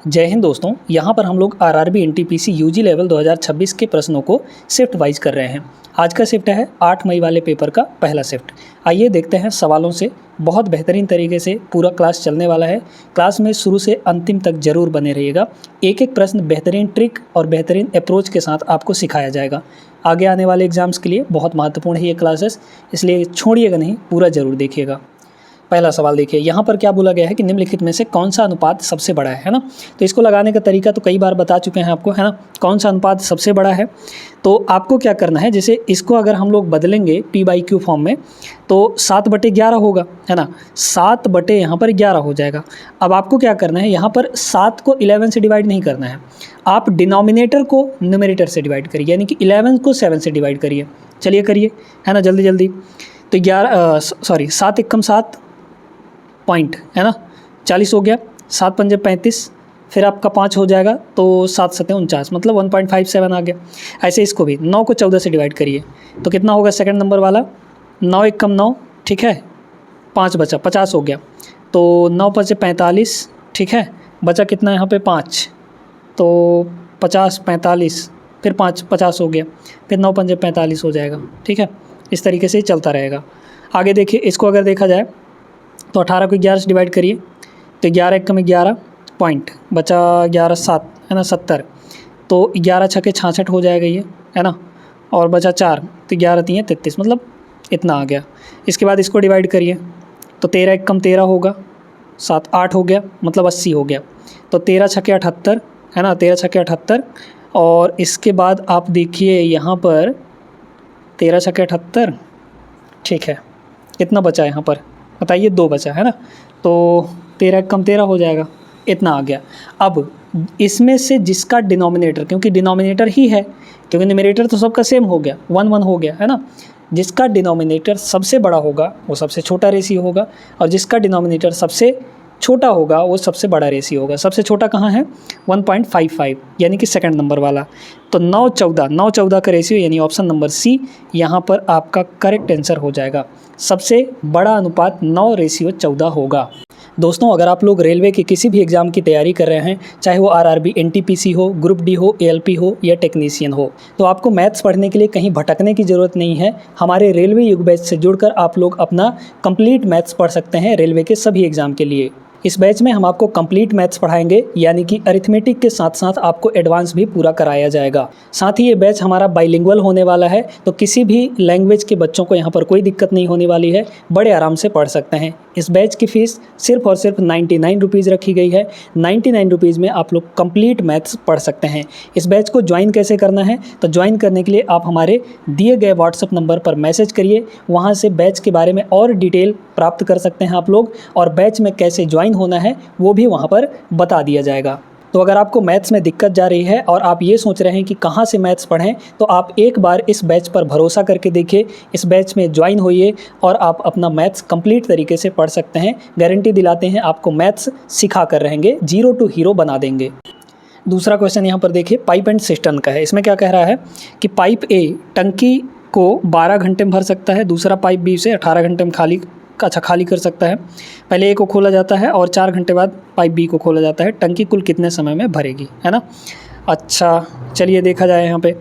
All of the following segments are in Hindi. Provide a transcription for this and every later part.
जय हिंद दोस्तों, यहाँ पर हम लोग आरआरबी एनटीपीसी यूजी लेवल 2026 के प्रश्नों को शिफ्ट वाइज कर रहे हैं। आज का शिफ्ट है 8 मई वाले पेपर का पहला शिफ्ट। आइए देखते हैं सवालों से। बहुत बेहतरीन तरीके से पूरा क्लास चलने वाला है। क्लास में शुरू से अंतिम तक जरूर बने रहिएगा। एक एक प्रश्न बेहतरीन ट्रिक और बेहतरीन अप्रोच के साथ आपको सिखाया जाएगा। आगे आने वाले एग्जाम्स के लिए बहुत महत्वपूर्ण है ये क्लासेस, इसलिए छोड़िएगा नहीं, पूरा जरूर देखिएगा। पहला सवाल देखिए, यहाँ पर क्या बोला गया है कि निम्नलिखित में से कौन सा अनुपात सबसे बड़ा है ना। तो इसको लगाने का तरीका तो कई बार बता चुके हैं आपको, है ना। कौन सा अनुपात सबसे बड़ा है, तो आपको क्या करना है, जैसे इसको अगर हम लोग बदलेंगे P/Q फॉर्म में तो 7/11 होगा, है ना। 7/, यहाँ पर 11 हो जाएगा। अब आपको क्या करना है, यहाँ पर 7 को 11 से डिवाइड नहीं करना है, आप डिनोमिनेटर को न्यूमरेटर से डिवाइड करिए, यानी कि 11 को 7 से डिवाइड करिए। चलिए करिए, है ना, जल्दी जल्दी। तो 7 एकम 7 पॉइंट, है ना, 40 हो गया। 7 पंजे 35, फिर आपका 5 हो जाएगा, तो 7 सत्ते 49, मतलब 1.57 आ गया। ऐसे इसको भी 9 को 14 से डिवाइड करिए, तो कितना होगा सेकंड नंबर वाला, 9 एकम 9, ठीक है, 5 बचा, 50 हो गया। तो 9 पंजे 45, ठीक है, बचा कितना यहाँ पे 5, तो 50 45, फिर 5 50 हो गया, फिर 9 पंजे 45 हो जाएगा, ठीक है। इस तरीके से ही चलता रहेगा। आगे देखिए, इसको अगर देखा जाए तो 18 को 11 से डिवाइड करिए, तो 11 एकम 11 पॉइंट, बचा 11 7, है ना, 70, तो 11 छके 66 हो जाएगा ये, है ना, और बचा 4, तो 11 3 33, मतलब इतना आ गया। इसके बाद इसको डिवाइड करिए, तो 13 एकम 13 होगा, 7 8 हो गया, मतलब 80 हो गया। तो 13 छके 78, है ना, 13 छके 78। और इसके बाद आप देखिए यहाँ पर 13 छके 78, ठीक है, कितना बचा यहाँ पर बताइए, 2 बचा, है ना। तो 13 एकम 13 हो जाएगा, इतना आ गया। अब इसमें से जिसका डिनोमिनेटर, क्योंकि डिनोमिनेटर ही है, क्योंकि न्यूमरेटर तो सबका सेम हो गया, 1 1 हो गया, है ना। जिसका डिनोमिनेटर सबसे बड़ा होगा वो सबसे छोटा रेशियो होगा, और जिसका डिनोमिनेटर सबसे छोटा होगा वो सबसे बड़ा रेशियो होगा। सबसे छोटा कहाँ है, 1.55, यानी कि सेकंड नंबर वाला। तो 9-14 का रेशियो, यानी ऑप्शन नंबर सी यहाँ पर आपका करेक्ट आंसर हो जाएगा। सबसे बड़ा अनुपात 9:14 होगा। दोस्तों, अगर आप लोग रेलवे के किसी भी एग्ज़ाम की तैयारी कर रहे हैं, चाहे वो आरआरबी एनटीपीसी हो, ग्रुप डी हो, एएलपी हो या टेक्नीशियन हो, तो आपको मैथ्स पढ़ने के लिए कहीं भटकने की ज़रूरत नहीं है। हमारे रेलवे युग बैच से जुड़कर आप लोग अपना कंप्लीट मैथ्स पढ़ सकते हैं रेलवे के सभी एग्ज़ाम के लिए। इस बैच में हम आपको कंप्लीट मैथ्स पढ़ाएंगे, यानी कि अरिथमेटिक के साथ साथ आपको एडवांस भी पूरा कराया जाएगा। साथ ही ये बैच हमारा बाइलिंगुअल होने वाला है, तो किसी भी लैंग्वेज के बच्चों को यहाँ पर कोई दिक्कत नहीं होने वाली है, बड़े आराम से पढ़ सकते हैं। इस बैच की फ़ीस सिर्फ और सिर्फ 99 रुपीज़ रखी गई है। 99 रुपीज़ में आप लोग कंप्लीट मैथ्स पढ़ सकते हैं। इस बैच को ज्वाइन कैसे करना है, तो ज्वाइन करने के लिए आप हमारे दिए गए व्हाट्सएप नंबर पर मैसेज करिए, वहाँ से बैच के बारे में और डिटेल प्राप्त कर सकते हैं आप लोग, और बैच में कैसे ज्वाइन होना है वो भी वहाँ पर बता दिया जाएगा। तो अगर आपको मैथ्स में दिक्कत जा रही है और आप ये सोच रहे हैं कि कहाँ से मैथ्स पढ़ें, तो आप एक बार इस बैच पर भरोसा करके देखिए, इस बैच में ज्वाइन होइए और आप अपना मैथ्स कंप्लीट तरीके से पढ़ सकते हैं। गारंटी दिलाते हैं, आपको मैथ्स सिखा कर रहेंगे, जीरो टू हीरो बना देंगे। दूसरा क्वेश्चन यहाँ पर देखिए, पाइप एंड सिस्टम का है। इसमें क्या कह रहा है कि पाइप ए टंकी को 12 घंटे में भर सकता है, दूसरा पाइप बी से 18 घंटे में खाली कर सकता है। पहले ए को खोला जाता है और 4 घंटे बाद पाइप बी को खोला जाता है। टंकी कुल कितने समय में भरेगी, है ना। अच्छा, चलिए देखा जाए। यहाँ पे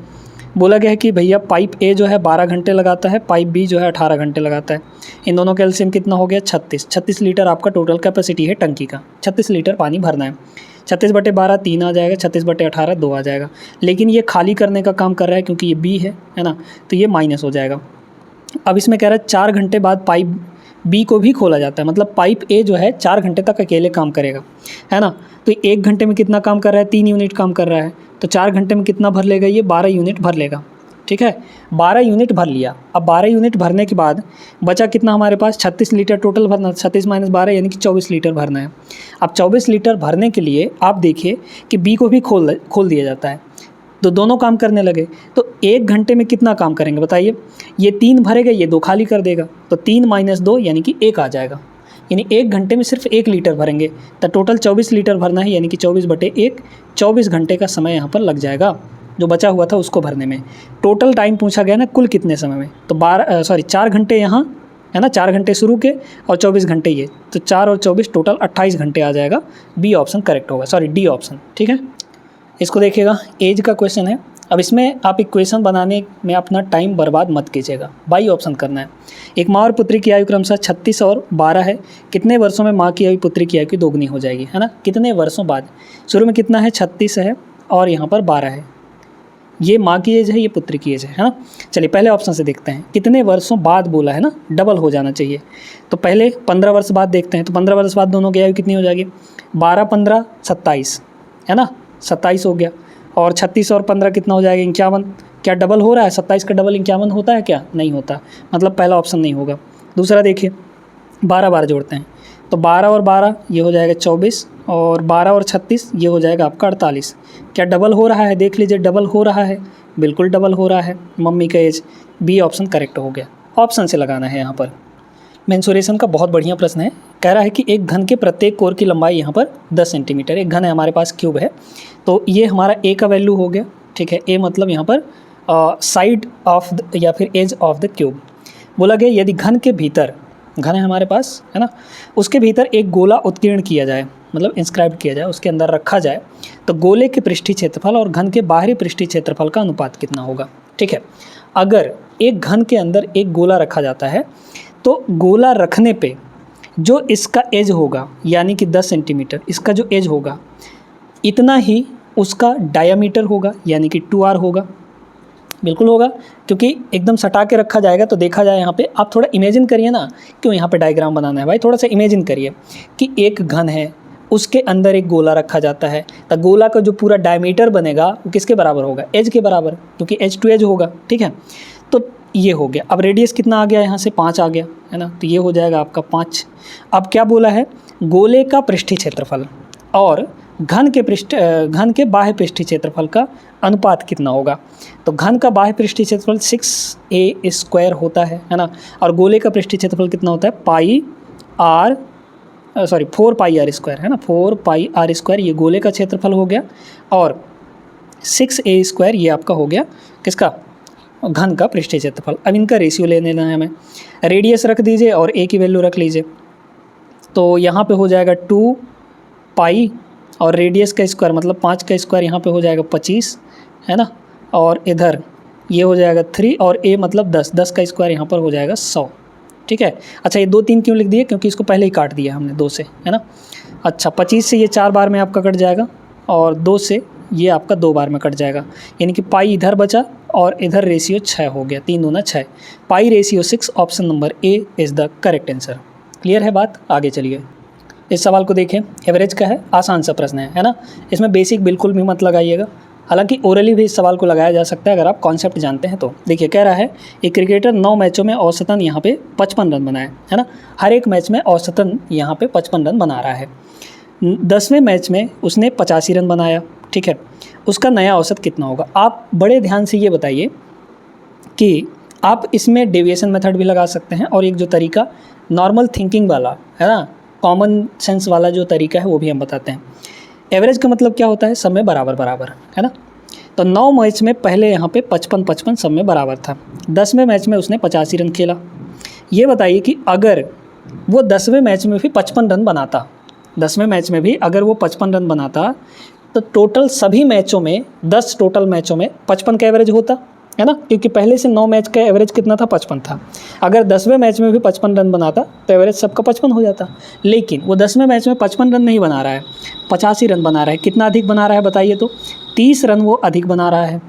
बोला गया है कि भैया पाइप ए जो है 12 घंटे लगाता है, पाइप बी जो है 18 घंटे लगाता है। इन दोनों का एलसीएम कितना हो गया, 36 लीटर आपका टोटल कैपेसिटी है टंकी का। 36 लीटर पानी भरना है। 36/12 3 आ जाएगा, 36/18 2 आ जाएगा। लेकिन ये खाली करने का काम कर रहा है, क्योंकि ये बी है ना, तो ये माइनस हो जाएगा। अब इसमें कह रहा है 4 घंटे बाद पाइप बी को भी खोला जाता है, मतलब पाइप ए जो है 4 घंटे तक अकेले काम करेगा, है ना। तो 1 घंटे में कितना काम कर रहा है, 3 यूनिट काम कर रहा है, तो 4 घंटे में कितना भर लेगा, ये 12 यूनिट भर लेगा, ठीक है। 12 यूनिट भर लिया। अब 12 यूनिट भरने के बाद बचा कितना हमारे पास, 36 लीटर टोटल भरना, 36 - 12 यानी कि 24 लीटर भरना है। अब 24 लीटर भरने के लिए आप देखिए कि बी को भी खोल दिया जाता है, तो दोनों काम करने लगे। तो 1 घंटे में कितना काम करेंगे बताइए, ये 3 भरेगा, ये 2 खाली कर देगा, तो 3 - 2 यानी कि 1 आ जाएगा। यानी 1 घंटे में सिर्फ 1 लीटर भरेंगे, तो टोटल 24 लीटर भरना है, यानी कि 24/1, 24 घंटे का समय यहाँ पर लग जाएगा जो बचा हुआ था उसको भरने में। टोटल टाइम पूछा गया ना, कुल कितने समय में, तो 4 घंटे यहाँ है ना, 4 घंटे शुरू के और 24 घंटे ये, तो 4 और 24 टोटल 28 घंटे आ जाएगा। बी ऑप्शन करेक्ट होगा, सॉरी डी ऑप्शन। ठीक है, इसको देखिएगा, एज का क्वेश्चन है। अब इसमें आप इक्वेशन बनाने में अपना टाइम बर्बाद मत कीजिएगा, बाई ऑप्शन करना है। एक माँ और पुत्री की आयु क्रमशः 36 और 12 है, कितने वर्षों में माँ की आयु पुत्री की आयु की दोगुनी हो जाएगी, है ना, कितने वर्षों बाद। शुरू में कितना है, 36 है और यहाँ पर 12 है, ये माँ की एज है, ये पुत्री की एज है ना। चलिए पहले ऑप्शन से देखते हैं, कितने वर्षों बाद बोला है ना, डबल हो जाना चाहिए। तो पहले 15 वर्ष बाद देखते हैं, तो 15 वर्ष बाद दोनों की आयु कितनी हो जाएगी, 12 15 27, है ना, 27 हो गया। और 36 और 15 कितना हो जाएगा, 51। क्या डबल हो रहा है, 27 का डबल 51 होता है क्या, नहीं होता, मतलब पहला ऑप्शन नहीं होगा। दूसरा देखिए, 12 बार जोड़ते हैं, तो 12 और 12 ये हो जाएगा 24, और 12 और 36 ये हो जाएगा आपका 48। क्या डबल हो रहा है, देख लीजिए डबल हो रहा है, बिल्कुल डबल हो रहा है मम्मी का एज। बी ऑप्शन करेक्ट हो गया, ऑप्शन से लगाना है यहाँ पर। मेंसुरेशन का बहुत बढ़िया प्रश्न है, कह रहा है कि एक घन के प्रत्येक कोर की लंबाई यहाँ पर 10 सेंटीमीटर। एक घन है हमारे पास, क्यूब है, तो ये हमारा ए का वैल्यू हो गया। ठीक है, ए मतलब यहाँ पर साइड ऑफ या फिर एज ऑफ द क्यूब। बोला गया यदि घन के भीतर, घन है हमारे पास, है ना, उसके भीतर एक गोला उत्कीर्ण किया जाए, मतलब इंस्क्राइब किया जाए, उसके अंदर रखा जाए, तो गोले के पृष्ठीय क्षेत्रफल और घन के बाहरी पृष्ठीय क्षेत्रफल का अनुपात कितना होगा। ठीक है, अगर एक घन के अंदर एक गोला रखा जाता है, तो गोला रखने पे जो इसका एज होगा, यानी कि 10 सेंटीमीटर इसका जो एज होगा, इतना ही उसका डायामीटर होगा, यानी कि 2r होगा। बिल्कुल होगा, क्योंकि एकदम सटा के रखा जाएगा। तो देखा जाए यहाँ पे, आप थोड़ा इमेजिन करिए ना, क्यों यहाँ पे डायग्राम बनाना है भाई, थोड़ा सा इमेजिन करिए कि एक घन है, उसके अंदर एक गोला रखा जाता है, तो गोला का जो पूरा डायमीटर बनेगा वो किसके बराबर होगा, एज के बराबर, क्योंकि एज टू एज होगा। ठीक है, तो ये हो गया। अब रेडियस कितना आ गया, यहाँ से 5 आ गया, है ना, तो ये हो जाएगा आपका 5। अब क्या बोला है, गोले का पृष्ठीय क्षेत्रफल और घन के बाह्य पृष्ठीय क्षेत्रफल का अनुपात कितना होगा। तो घन का बाह्य पृष्ठीय क्षेत्रफल 6a² होता है ना, और गोले का पृष्ठीय क्षेत्रफल कितना होता है, 4 πr², है ना, 4 πr², ये गोले का क्षेत्रफल हो गया, और 6a² ये आपका हो गया किसका, घन का पृष्ठीय क्षेत्रफल। अब इनका रेशियो लेने लेना है हमें, रेडियस रख दीजिए और ए की वैल्यू रख लीजिए, तो यहाँ पे हो जाएगा 2 पाई और रेडियस का स्क्वायर मतलब 5 का स्क्वायर यहाँ पे हो जाएगा 25, है ना, और इधर ये हो जाएगा 3 और ए मतलब 10 का स्क्वायर यहाँ पर हो जाएगा 100। ठीक है, अच्छा ये 2 3 क्यों लिख दिए, क्योंकि इसको पहले ही काट दिया हमने 2 से, है ना। अच्छा 25 से ये 4 बार में आपका कट जाएगा, और 2 से ये आपका 2 बार में कट जाएगा, यानी कि पाई इधर बचा और इधर रेशियो 6 हो गया, 3 दूना 6, pi ratio 6, option number A is the correct answer. Clear है बात, आगे चलिए। इस सवाल को देखें, एवरेज का है, आसान सा प्रश्न है ना, इसमें बेसिक बिल्कुल भी मत लगाइएगा, हालांकि ओरली भी इस सवाल को लगाया जा सकता है अगर आप कॉन्सेप्ट जानते हैं तो। देखिए कह रहा है एक क्रिकेटर 9 मैचों में औसतन यहाँ पे 55 रन बनाए, है ना, हर एक मैच में औसतन यहाँ पे 55 रन बना रहा है। 10वें मैच में उसने 85 रन बनाया। ठीक है, उसका नया औसत कितना होगा। आप बड़े ध्यान से ये बताइए कि आप इसमें डेविएशन मेथड भी लगा सकते हैं, और एक जो तरीका नॉर्मल थिंकिंग वाला है ना, कॉमन सेंस वाला जो तरीका है वो भी हम बताते हैं। एवरेज का मतलब क्या होता है, सब में बराबर बराबर, है ना। तो 9 मैच में पहले यहाँ पे 55 सब में बराबर था, 10वें मैच में उसने 85 रन खेला। ये बताइए कि अगर वो 10वें मैच में भी 55 रन बनाता, 10वें मैच में भी अगर वो 55 रन बनाता, तो टोटल सभी मैचों में 10 टोटल मैचों में 55 का एवरेज होता, है ना, क्योंकि पहले से 9 मैच का एवरेज कितना था, 55 था। अगर 10वें मैच में भी 55 रन बनाता तो एवरेज सबका 55 हो जाता, लेकिन वो 10वें मैच में 55 रन नहीं बना रहा है, 85 रन बना रहा है। कितना अधिक बना रहा है बताइए, तो 30 रन वो अधिक बना रहा है।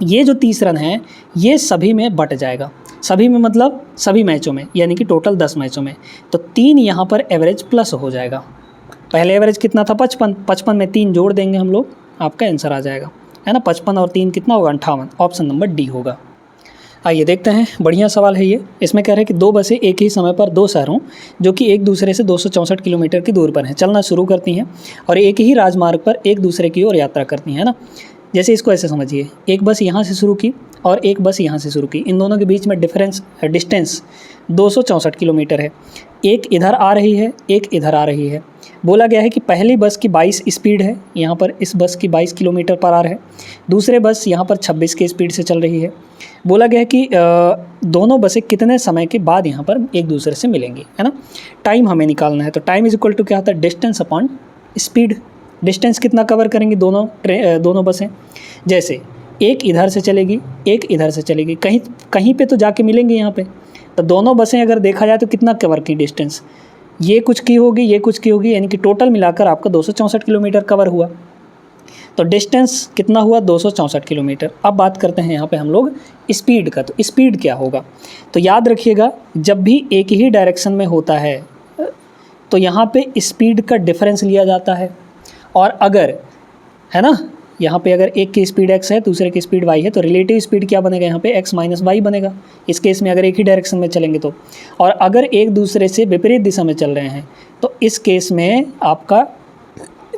ये जो 30 रन है ये सभी में बट जाएगा, सभी में मतलब सभी मैचों में, यानी कि टोटल 10 मैचों में, तो 3 यहाँ पर एवरेज प्लस हो जाएगा। पहले एवरेज कितना था, 55 में 3 जोड़ देंगे हम लोग, आपका आंसर आ जाएगा, है ना, 55 और 3 कितना होगा, 58, ऑप्शन नंबर डी होगा। आइए देखते हैं, बढ़िया सवाल है ये। इसमें कह रहे हैं कि 2 बसें एक ही समय पर 2 शहरों जो कि एक दूसरे से 264 किलोमीटर की दूर पर हैं चलना शुरू करती हैं और एक ही राजमार्ग पर एक दूसरे की ओर यात्रा करती हैं, है ना। जैसे इसको ऐसे समझिए, एक बस यहाँ से शुरू की और एक बस यहाँ से शुरू की, इन दोनों के बीच में डिस्टेंस 264 किलोमीटर है। एक इधर आ रही है, एक इधर आ रही है। बोला गया है कि पहली बस की 22 स्पीड है, यहाँ पर इस बस की 22 किलोमीटर पर आवर है। दूसरे बस यहाँ पर 26 के स्पीड से चल रही है। बोला गया है कि दोनों बसें कितने समय के बाद यहाँ पर एक दूसरे से मिलेंगी, है ना। टाइम हमें निकालना है, तो टाइम इज इक्वल टू क्या होता है, डिस्टेंस अपॉन स्पीड। डिस्टेंस कितना कवर करेंगी दोनों बसें। जैसे एक इधर से चलेगी, एक इधर से चलेगी, कहीं पे तो जाके मिलेंगी यहाँ पे। तो दोनों बसें अगर देखा जाए तो कितना कवर की डिस्टेंस, ये कुछ की होगी, ये कुछ की होगी, यानी कि टोटल मिलाकर आपका 264 किलोमीटर कवर हुआ। तो डिस्टेंस कितना हुआ, 264 किलोमीटर। अब बात करते हैं यहाँ पे हम लोग स्पीड का। तो स्पीड क्या होगा, तो याद रखिएगा, जब भी एक ही डायरेक्शन में होता है तो यहाँ पे स्पीड का डिफरेंस लिया जाता है। और अगर, है ना, यहाँ पे अगर एक की स्पीड x है, दूसरे की स्पीड y है, तो रिलेटिव स्पीड क्या बनेगा, यहाँ पे x माइनस वाई बनेगा इस केस में, अगर एक ही डायरेक्शन में चलेंगे तो। और अगर एक दूसरे से विपरीत दिशा में चल रहे हैं तो इस केस में आपका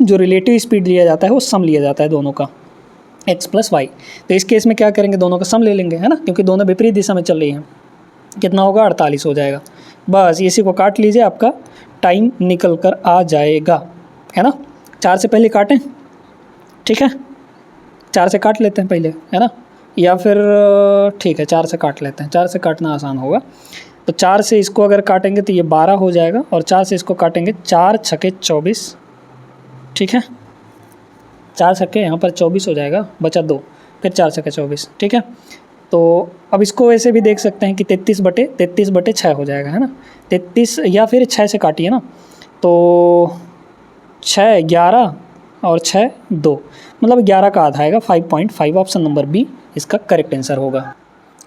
जो रिलेटिव स्पीड लिया जाता है वो सम लिया जाता है दोनों का, x प्लस वाई। तो इस केस में क्या करेंगे, दोनों का सम ले लेंगे, है ना, क्योंकि दोनों विपरीत दिशा में चल रही हैं। कितना होगा, 48 हो जाएगा। बस इसी को काट लीजिए, आपका टाइम निकल कर आ जाएगा, है ना। 4 से पहले काटें, ठीक है, 4 से काट लेते हैं पहले, है ना, या फिर ठीक है 4 से काट लेते हैं, 4 से काटना आसान होगा। तो 4 से इसको अगर काटेंगे तो ये 12 हो जाएगा, और 4 से इसको काटेंगे 4 छक्के 24, ठीक है, 4 छक्के यहाँ पर 24 हो जाएगा, बचा 2, फिर 4 छक्के 24, ठीक है। तो अब इसको ऐसे भी देख सकते हैं कि 33/6 हो जाएगा, है ना। 33 या फिर 6 से काटिए ना, तो 6 11 और 6 2, मतलब 11 का आधा आएगा, 5.5। ऑप्शन नंबर बी इसका करेक्ट आंसर होगा।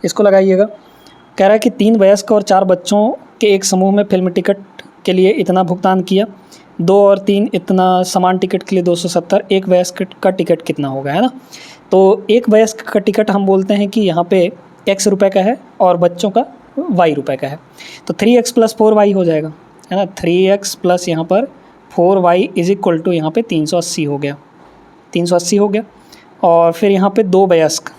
इसको लगाइएगा। कह रहा है कि 3 वयस्क और 4 बच्चों के एक समूह में फिल्म टिकट के लिए इतना भुगतान किया, 2 और 3 इतना, समान टिकट के लिए 270, एक वयस्क का टिकट कितना होगा, है ना। तो एक वयस्क का टिकट हम बोलते हैं कि यहाँ पे x रुपये का है और बच्चों का y रुपये का है, तो 3x प्लस 4y हो जाएगा, है ना। 3x प्लस यहाँ पर 4y इज इक्वल टू यहाँ पे 380 हो गया, 380 हो गया। और फिर यहाँ पे 2 वयस्क,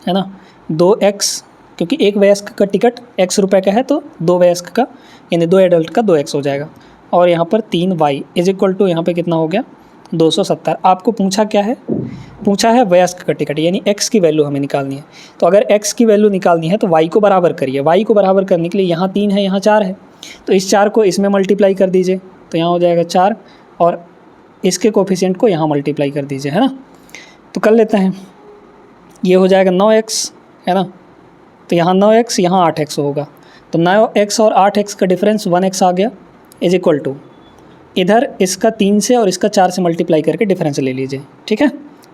है ना, 2x, क्योंकि एक वयस्क का टिकट x रुपये का है, तो 2 वयस्क का यानी 2 एडल्ट का 2x हो जाएगा। और यहाँ पर 3y इज इक्वल टू यहाँ पे कितना हो गया, 270। आपको पूछा क्या है, पूछा है वयस्क का टिकट, यानी x की वैल्यू हमें निकालनी है। तो अगर x की वैल्यू निकालनी है तो y को बराबर करिए। y को बराबर करने के लिए यहाँ 3 है, यहाँ 4 है, तो इस 4 को इसमें मल्टीप्लाई कर दीजिए, तो यहाँ हो जाएगा 4, और इसके कोफिशिएंट को यहाँ मल्टीप्लाई कर दीजिए, है ना। तो कर लेते हैं, ये हो जाएगा 9x, है ना, तो यहाँ 9x, यहाँ 8x होगा, तो 9x और 8x का डिफरेंस 1x आ गया, इज इक्वल टू, इधर इसका 3 से और इसका 4 से मल्टीप्लाई करके डिफरेंस ले लीजिए, ठीक है।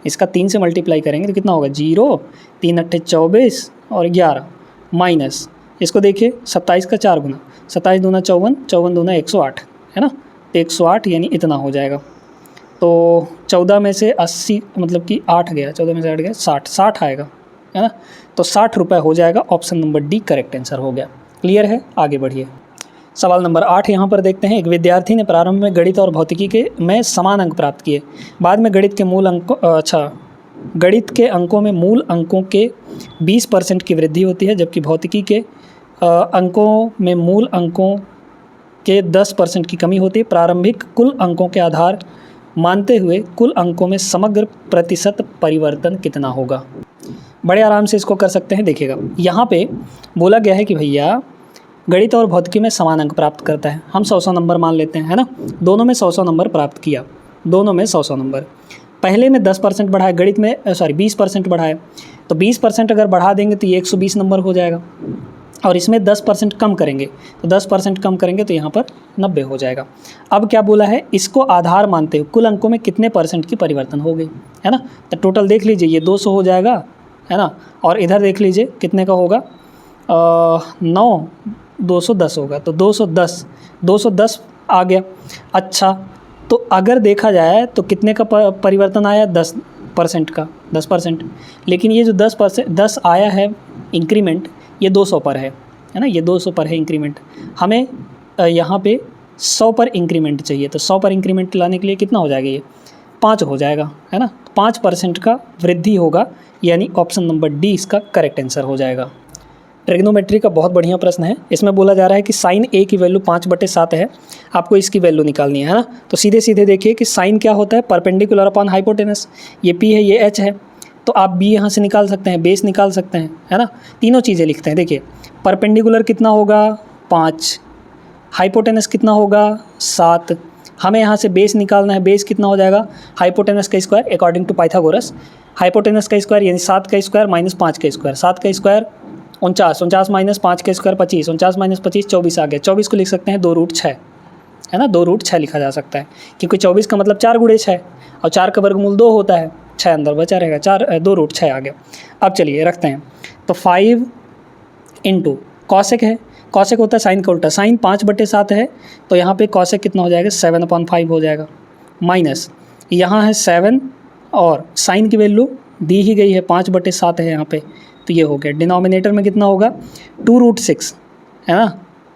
इसका 3 से मल्टीप्लाई करेंगे तो कितना होगा, 0, 3 8 24 और 11, माइनस इसको देखिए 27 का 4 गुना, 27 दूना 54, 54 दूना 108, है ना, तो 108 यानी इतना हो जाएगा। तो 14 में से 80 मतलब कि 8 गया, 14 में से 8 गया, 60 आएगा, है ना। तो 60 रुपये हो जाएगा। Option number D correct answer हो गया। क्लियर है, आगे बढ़िए। सवाल नंबर 8 यहाँ पर देखते हैं। एक विद्यार्थी ने प्रारंभ में गणित और भौतिकी में समान अंक प्राप्त किए, बाद में गणित के अंकों में मूल अंकों के 20% की वृद्धि होती है, जबकि भौतिकी के अंकों में मूल अंकों के 10% की कमी होती है। प्रारंभिक कुल अंकों के आधार मानते हुए कुल अंकों में समग्र प्रतिशत परिवर्तन कितना होगा। बड़े आराम से इसको कर सकते हैं। देखिएगा, यहाँ पे बोला गया है कि भैया गणित और भौतिकी में समान अंक प्राप्त करता है, हम 100 नंबर मान लेते हैं, है ना। दोनों में 100 नंबर प्राप्त किया, दोनों में 100 नंबर। पहले में 10% बढ़ाए, गणित में 20% बढ़ाए, तो 20% अगर बढ़ा देंगे तो ये 120 नंबर हो जाएगा। और इसमें 10% कम करेंगे, तो 10% कम करेंगे तो यहाँ पर 90 हो जाएगा। अब क्या बोला है, इसको आधार मानते हुए कुल अंकों में कितने % की परिवर्तन हो गई, है ना। तो टोटल देख लीजिए, ये 200 हो जाएगा, है ना, और इधर देख लीजिए कितने का होगा, 9 210 होगा, तो 210 आ गया। अच्छा, तो अगर देखा जाए तो कितने का परिवर्तन आया, 10% का, 10%। लेकिन ये जो 10 आया है इंक्रीमेंट, ये 200 पर है ना, ये 200 पर है इंक्रीमेंट। हमें यहाँ पे 100 पर इंक्रीमेंट चाहिए, तो 100 पर इंक्रीमेंट लाने के लिए कितना हो जाएगा, ये 5 हो जाएगा, है ना। 5% का वृद्धि होगा, यानी ऑप्शन नंबर डी इसका करेक्ट आंसर हो जाएगा। ट्रिग्नोमेट्री का बहुत बढ़िया प्रश्न है। इसमें बोला जा रहा है कि साइन ए की वैल्यू 5/7 है, आपको इसकी वैल्यू निकालनी है ना। तो सीधे सीधे देखिए कि साइन क्या होता है, परपेंडिकुलर अपॉन हाइपोटेनस। ये पी है, ये एच है, तो आप बी यहाँ से निकाल सकते हैं, बेस निकाल सकते हैं, है ना। तीनों चीज़ें लिखते हैं। देखिए परपेंडिकुलर कितना होगा 5, हाइपोटेनस कितना होगा 7, हमें यहाँ से बेस निकालना है, बेस कितना हो जाएगा हाइपोटेनस का square according to Pythagoras. Hypotenuse का स्क्वायर यानी 7 का स्क्वायर माइनस 5 का स्क्वायर, 7 का स्क्वायर 49, 49 माइनस 5 का स्क्वायर 25, 49 माइनस 25 24 आ गया। 24 को लिख सकते हैं 2√6, है ना, 2√6 लिखा जा सकता है, क्योंकि 24 का मतलब 4 × 6 और 4 का वर्गमूल 2 होता है, 6 अंदर बचा रहेगा, 2√6 आ गया। अब चलिए रखते हैं, तो 5 इंटू कॉसेक है, कॉसेक होता है साइन का उल्टा, साइन 5/7 है, तो यहाँ पे कॉसेक कितना हो जाएगा 7/5 हो जाएगा, माइनस यहाँ है 7 और साइन की वैल्यू दी ही गई है 5/7 है यहाँ पे, तो ये हो गया। डिनोमिनेटर में कितना होगा 2√6, है ना,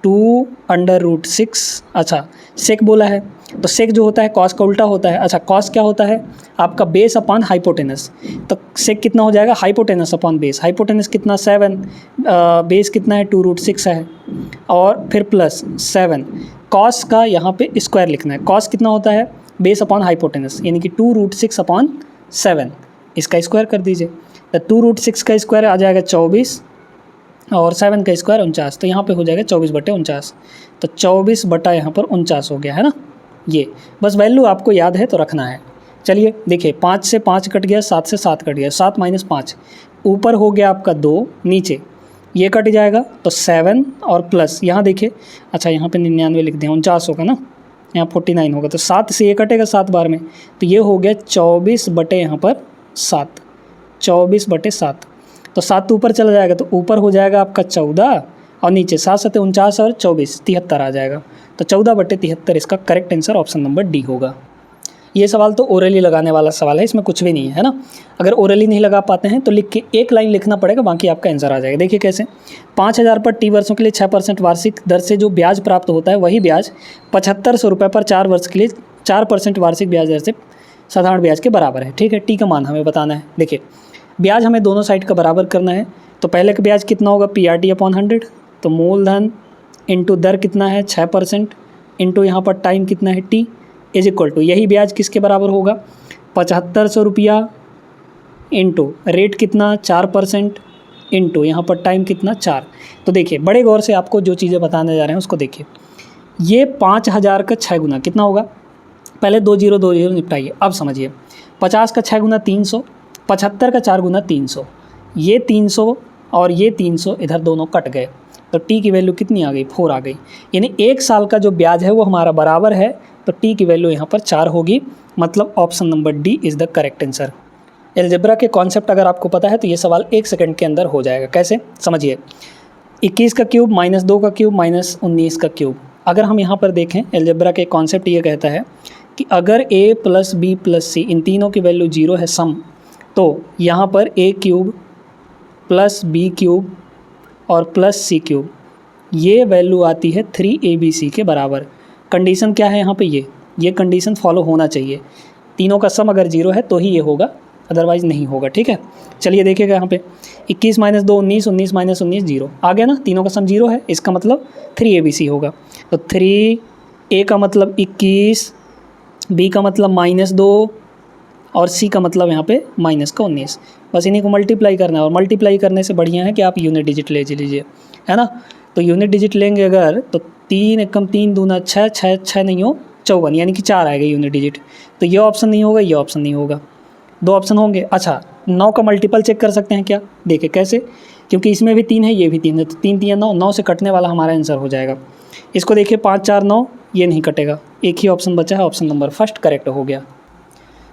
2√6। अच्छा सेक बोला है, तो सेक जो होता है कॉस का उल्टा होता है। अच्छा कॉस क्या होता है आपका बेस अपॉन हाइपोटेनस, तो सेक कितना हो जाएगा हाइपोटेनस अपॉन बेस। हाइपोटेनस कितना 7, बेस कितना है 2√6 है, और फिर प्लस 7, कॉस का यहाँ पे स्क्वायर लिखना है। कॉस कितना होता है बेस अपॉन हाइपोटेनस, यानी कि 2√6/7, इसका स्क्वायर कर दीजिए, तो 2√6 का स्क्वायर आ जाएगा 24 और 7 का स्क्वायर 49, तो यहाँ पे हो जाएगा 24/49, तो 24 बटा यहाँ पर 49 हो गया, है ना। ये बस वैल्यू आपको याद है तो रखना है। चलिए देखिए 5 से 5 कट गया, 7 से 7 कट गया, 7 माइनस 5, ऊपर हो गया आपका 2, नीचे ये कट जाएगा तो 7 और प्लस यहाँ देखिए, अच्छा यहाँ पे 99 लिख दें, 49 होगा ना, यहाँ 49 होगा, तो 7 से ये कटेगा 7 बार में, तो ये हो गया 24 बटे यहाँ पर 7, 24/7, तो 7 ऊपर चला जाएगा, तो ऊपर हो जाएगा आपका 14 और नीचे 7 7 49 और 24 73 आ जाएगा, तो 14/73 इसका correct answer option number D होगा। ये सवाल तो ओरली लगाने वाला सवाल है, इसमें कुछ भी नहीं है ना। अगर ओरली नहीं लगा पाते हैं तो लिख के एक लाइन लिखना पड़ेगा, बाकी आपका आंसर आ जाएगा। देखिए कैसे, 5000 पर टी वर्षों के लिए 6% वार्षिक दर से जो ब्याज प्राप्त होता है, वही ब्याज 7500 रुपये पर 4 वर्ष के लिए 4% वार्षिक ब्याज दर से साधारण ब्याज के बराबर है। ठीक है, टी का मान हमें बताना है। देखिए ब्याज हमें दोनों साइड का बराबर करना है, तो पहले का ब्याज कितना होगा PRT/100, तो मूलधन इंटू दर कितना है 6% इंटू यहाँ पर टाइम कितना है T इज इक्वल टू, यही ब्याज किसके बराबर होगा 7500 रुपया इंटू रेट कितना 4% इंटू यहाँ पर टाइम कितना 4। तो देखिए बड़े गौर से आपको जो चीज़ें बताने जा रहे हैं उसको देखिए, ये 5000 का 6 गुना कितना होगा, पहले 2 0 निपटाइए। अब समझिए 50 का 6 गुना 300, 75 का 4 गुना 300, ये 300 और ये 300 इधर दोनों कट गए, तो टी की वैल्यू कितनी आ गई 4 आ गई, यानी 1 साल का जो ब्याज है वो हमारा बराबर है, तो टी की वैल्यू यहाँ पर 4 होगी, मतलब option number D is the correct answer. Algebra के कॉन्सेप्ट अगर आपको पता है तो ये सवाल 1 सेकंड के अंदर हो जाएगा। कैसे समझिए, 21 का क्यूब माइनस 2 का क्यूब माइनस 19 का क्यूब। अगर हम यहाँ पर देखें एलजेब्रा के कॉन्सेप्ट ये कहता है कि अगर a + b + c इन तीनों की वैल्यू 0 है सम, तो यहाँ पर a³ + b³ और +c³ ये वैल्यू आती है 3abc के बराबर। कंडीशन क्या है यहाँ पे, ये कंडीशन फॉलो होना चाहिए, तीनों का सम अगर 0 है तो ही ये होगा, अदरवाइज़ नहीं होगा। ठीक है, चलिए देखिएगा यहाँ पे 21 - 2 19, 19 - 19 0 आ गया ना, तीनों का सम 0 है, इसका मतलब 3abc होगा। तो 3a का मतलब 21, b का मतलब -2 और c का मतलब यहाँ पे -19। बस इन्हीं को मल्टीप्लाई करना है, और मल्टीप्लाई करने से बढ़िया है कि आप यूनिट डिजिट ले लीजिए, है ना। तो यूनिट डिजिट लेंगे अगर, तो 3 एकम 3 दूना 6, 6 6 नहीं हो 54, यानी कि 4 आएगा यूनिट डिजिट, तो ये ऑप्शन नहीं होगा, ये ऑप्शन नहीं होगा, 2 ऑप्शन होंगे। अच्छा 9 का मल्टीपल चेक कर सकते हैं क्या, देखिए कैसे, क्योंकि इसमें भी 3 है ये भी 3 है, तो 3 3 9, 9 से कटने वाला हमारा आंसर हो जाएगा। इसको देखिए 5 4 9, ये नहीं कटेगा, एक ही ऑप्शन बचा है, ऑप्शन नंबर फर्स्ट करेक्ट हो गया।